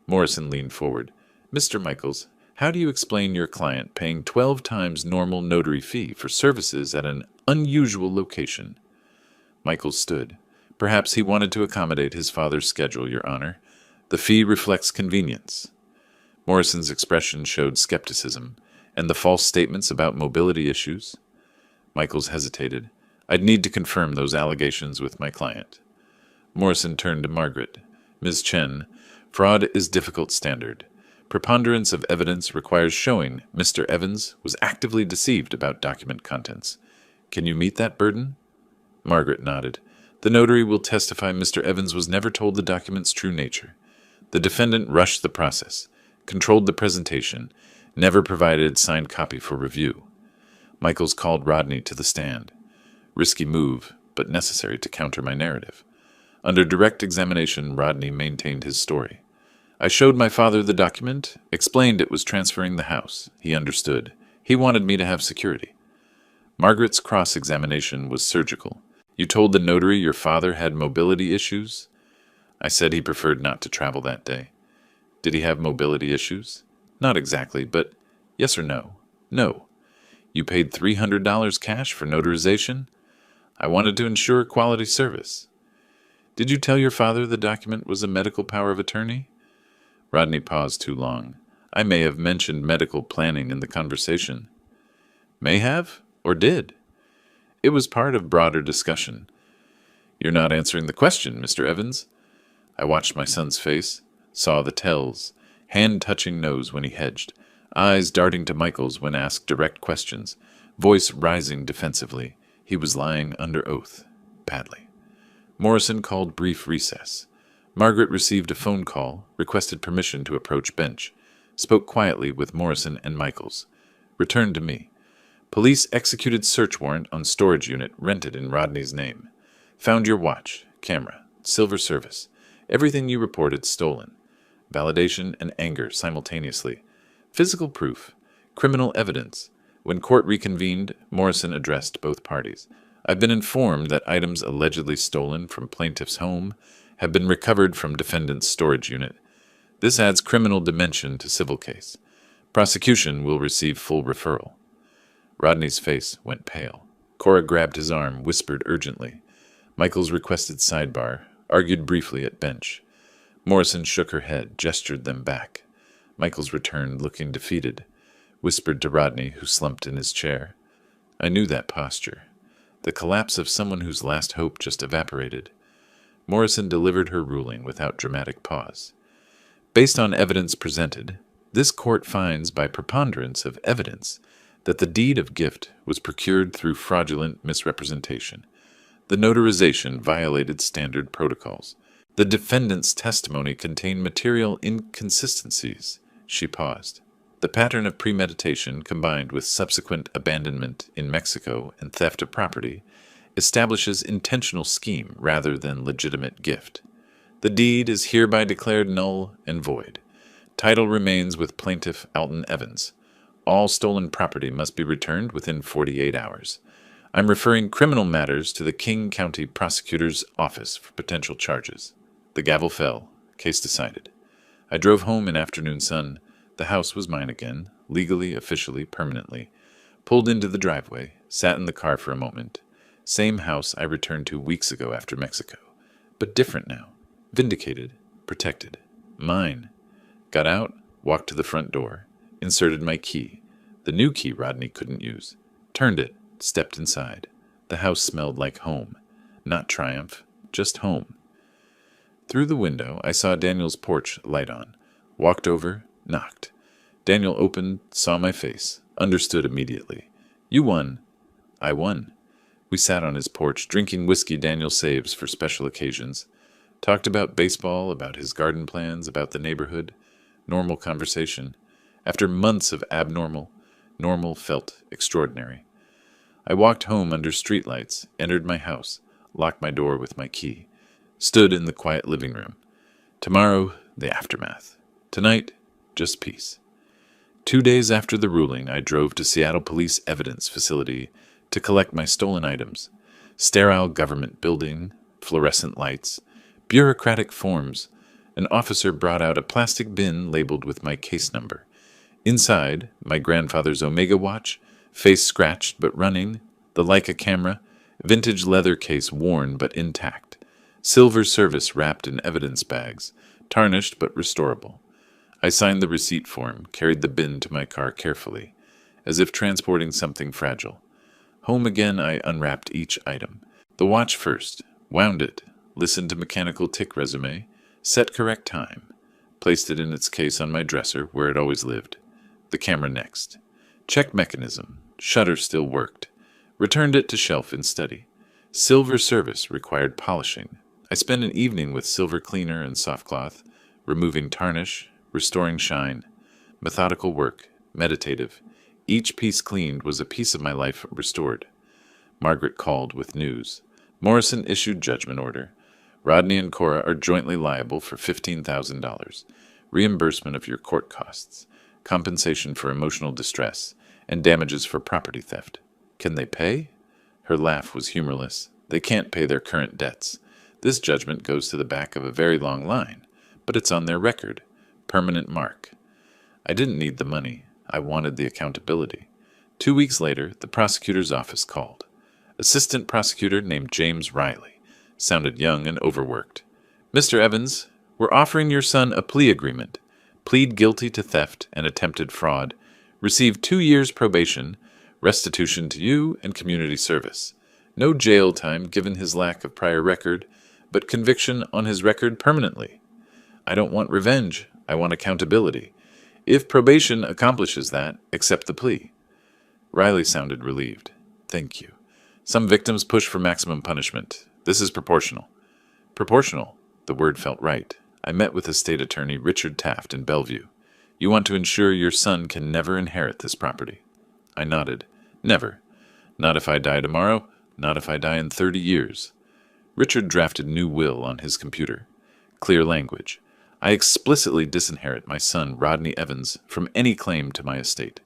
Morrison leaned forward. Mr. Michaels, how do you explain your client paying 12 times normal notary fee for services at an unusual location? Michaels stood. Perhaps he wanted to accommodate his father's schedule, Your Honor. The fee reflects convenience. Morrison's expression showed skepticism. And the false statements about mobility issues? Michaels hesitated. I'd need to confirm those allegations with my client. Morrison turned to Margaret. Ms. Chen, fraud is difficult standard. Preponderance of evidence requires showing Mr. Evans was actively deceived about document contents. Can you meet that burden? Margaret nodded. The notary will testify Mr. Evans was never told the document's true nature. The defendant rushed the process, controlled the presentation, never provided signed copy for review. Michaels called Rodney to the stand. Risky move, but necessary to counter my narrative. Under direct examination, Rodney maintained his story. I showed my father the document, explained it was transferring the house. He understood. He wanted me to have security. Margaret's cross-examination was surgical. You told the notary your father had mobility issues? I said he preferred not to travel that day. Did he have mobility issues? Not exactly, but yes or no? No. You paid $300 cash for notarization? I wanted to ensure quality service. Did you tell your father the document was a medical power of attorney? Rodney paused too long. I may have mentioned medical planning in the conversation. May have, or did. It was part of broader discussion. You're not answering the question, Mr. Evans. I watched my son's face, saw the tells, hand-touching nose when he hedged, eyes darting to Michaels when asked direct questions, voice rising defensively. He was lying under oath, badly. Morrison called brief recess. Margaret received a phone call, requested permission to approach bench, spoke quietly with Morrison and Michaels, returned to me. Police executed search warrant on storage unit rented in Rodney's name. Found your watch, camera, silver service, everything you reported stolen. Validation and anger simultaneously. Physical proof. Criminal evidence. When court reconvened, Morrison addressed both parties. I've been informed that items allegedly stolen from plaintiff's home have been recovered from defendant's storage unit. This adds criminal dimension to civil case. Prosecution will receive full referral. Rodney's face went pale. Cora grabbed his arm, whispered urgently. Michaels requested sidebar, argued briefly at bench. Morrison shook her head, gestured them back. Michaels returned, looking defeated, whispered to Rodney, who slumped in his chair. I knew that posture. The collapse of someone whose last hope just evaporated. Morrison delivered her ruling without dramatic pause. Based on evidence presented, this court finds by preponderance of evidence that the deed of gift was procured through fraudulent misrepresentation. The notarization violated standard protocols. The defendant's testimony contained material inconsistencies. She paused. The pattern of premeditation, combined with subsequent abandonment in Mexico and theft of property, establishes intentional scheme rather than legitimate gift. The deed is hereby declared null and void. Title remains with plaintiff Alton Evans. All stolen property must be returned within 48 hours. I'm referring criminal matters to the King County Prosecutor's Office for potential charges. The gavel fell. Case decided. I drove home in afternoon sun. The house was mine again, legally, officially, permanently. Pulled into the driveway, sat in the car for a moment. Same house I returned to weeks ago after Mexico. But different now. Vindicated. Protected. Mine. Got out, walked to the front door. Inserted my key. The new key Rodney couldn't use. Turned it. Stepped inside. The house smelled like home. Not triumph. Just home. Through the window, I saw Daniel's porch light on. Walked over, knocked. Daniel opened, saw my face, understood immediately. You won. I won. We sat on his porch, drinking whiskey Daniel saves for special occasions. Talked about baseball, about his garden plans, about the neighborhood. Normal conversation. After months of abnormal, normal felt extraordinary. I walked home under streetlights, entered my house. locked my door with my key, stood in the quiet living room. Tomorrow, the aftermath. Tonight, just peace. 2 days after the ruling, I drove to Seattle Police Evidence Facility to collect my stolen items. Sterile government building, fluorescent lights, bureaucratic forms. An officer brought out a plastic bin labeled with my case number. Inside, my grandfather's Omega watch, face scratched but running, the Leica camera, vintage leather case worn but intact, silver service wrapped in evidence bags, tarnished but restorable. I signed the receipt form, carried the bin to my car carefully, as if transporting something fragile. Home again, I unwrapped each item. The watch first, wound it, listened to mechanical tick resume, set correct time, placed it in its case on my dresser where it always lived. The camera next. Check mechanism, shutter still worked. Returned it to shelf in study. Silver service required polishing. I spent an evening with silver cleaner and soft cloth, removing tarnish, restoring shine. Methodical work, meditative. Each piece cleaned was a piece of my life restored. Margaret called with news. Morrison issued judgment order. Rodney and Cora are jointly liable for $15,000. Reimbursement of your court costs. Compensation for emotional distress, and damages for property theft. Can they pay? Her laugh was humorless. They can't pay their current debts. This judgment goes to the back of a very long line, but it's on their record. Permanent mark. I didn't need the money. I wanted the accountability. 2 weeks later, the prosecutor's office called. Assistant prosecutor named James Riley. Sounded young and overworked. Mr. Evans, we're offering your son a plea agreement. Plead guilty to theft and attempted fraud, receive 2 years probation, restitution to you, and community service. No jail time given his lack of prior record, but conviction on his record permanently. I don't want revenge. I want accountability. If probation accomplishes that, accept the plea. Riley sounded relieved. Thank you. Some victims push for maximum punishment. This is proportional. Proportional. The word felt right. I met with the state attorney Richard Taft in Bellevue. You want to ensure your son can never inherit this property. I nodded. Never. Not if I die tomorrow, not if I die in 30 years. Richard drafted new will on his computer. Clear language. I explicitly disinherit my son Rodney Evans from any claim to my estate.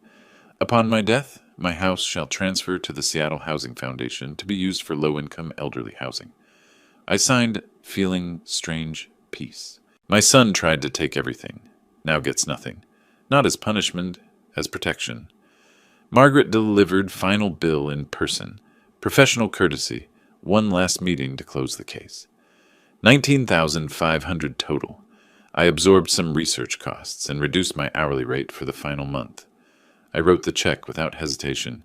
Upon my death, my house shall transfer to the Seattle Housing Foundation to be used for low-income elderly housing. I signed, feeling strange peace. My son tried to take everything, now gets nothing. Not as punishment, as protection. Margaret delivered final bill in person. Professional courtesy. One last meeting to close the case. $19,500 total. I absorbed some research costs and reduced my hourly rate for the final month. I wrote the check without hesitation.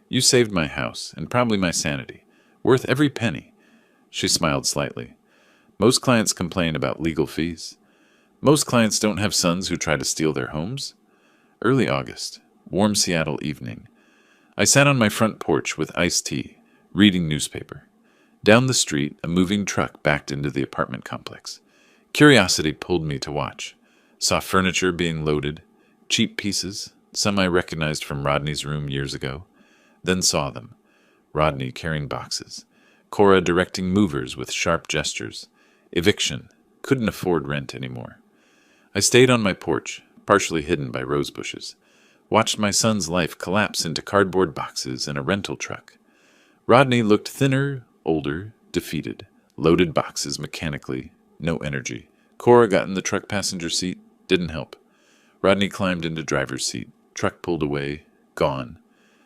You saved my house, and probably my sanity. Worth every penny. She smiled slightly. Most clients complain about legal fees. Most clients don't have sons who try to steal their homes. Early August. Warm Seattle evening. I sat on my front porch with iced tea, reading newspaper. Down the street, a moving truck backed into the apartment complex. Curiosity pulled me to watch. Saw furniture being loaded, cheap pieces, some I recognized from Rodney's room years ago. Then saw them. Rodney carrying boxes. Cora directing movers with sharp gestures. Eviction. Couldn't afford rent anymore. I stayed on my porch, partially hidden by rose bushes. Watched my son's life collapse into cardboard boxes and a rental truck. Rodney looked thinner, older, defeated. Loaded boxes mechanically, no energy. Cora got in the truck passenger seat, didn't help. Rodney climbed into driver's seat. Truck pulled away, gone.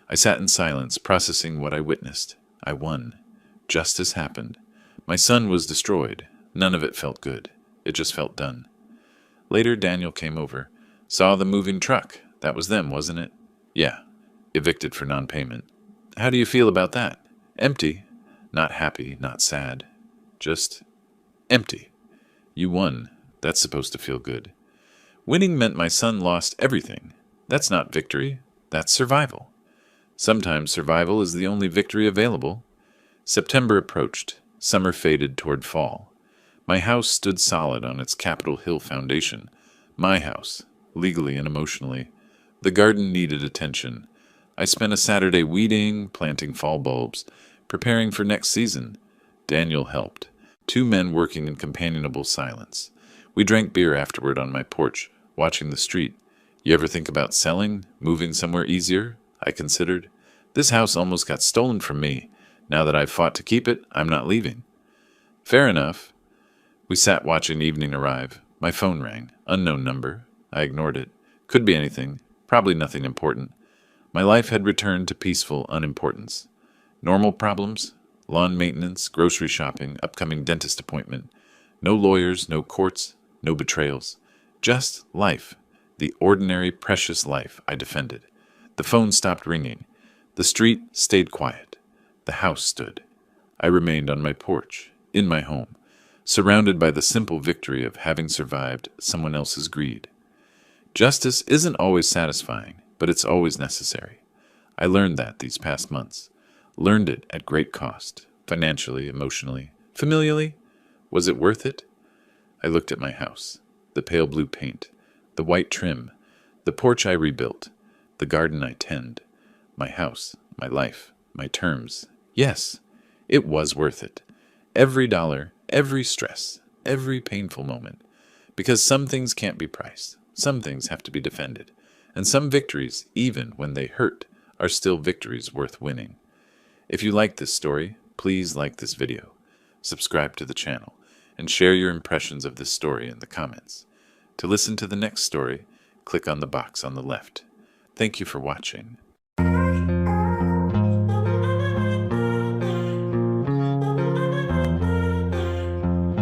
I sat in silence, processing what I witnessed. I won. Justice happened. My son was destroyed. None of it felt good. It just felt done. Later, Daniel came over. Saw the moving truck. That was them, wasn't it? Yeah. Evicted for non-payment. How do you feel about that? Empty. Not happy, not sad. Just empty. You won. That's supposed to feel good. Winning meant my son lost everything. That's not victory. That's survival. Sometimes survival is the only victory available. September approached. Summer faded toward fall. My house stood solid on its Capitol Hill foundation. My house, legally and emotionally. The garden needed attention. I spent a Saturday weeding, planting fall bulbs, preparing for next season. Daniel helped. Two men working in companionable silence. We drank beer afterward on my porch, watching the street. You ever think about selling, moving somewhere easier? I considered. This house almost got stolen from me. Now that I've fought to keep it, I'm not leaving. Fair enough. We sat watching evening arrive. My phone rang. Unknown number. I ignored it. Could be anything. Probably nothing important. My life had returned to peaceful unimportance. Normal problems? Lawn maintenance, grocery shopping, upcoming dentist appointment. No lawyers, no courts, no betrayals. Just life. The ordinary, precious life I defended. The phone stopped ringing. The street stayed quiet. The house stood. I remained on my porch, in my home, surrounded by the simple victory of having survived someone else's greed. Justice isn't always satisfying, but it's always necessary. I learned that these past months. Learned it at great cost, financially, emotionally, familially. Was it worth it? I looked at my house, the pale blue paint, the white trim, the porch I rebuilt, the garden I tend, my house, my life, my terms. Yes, it was worth it. Every dollar, every stress, every painful moment. Because some things can't be priced, some things have to be defended, and some victories, even when they hurt, are still victories worth winning. If you like this story, please like this video, subscribe to the channel, and share your impressions of this story in the comments. To listen to the next story, click on the box on the left. Thank you for watching.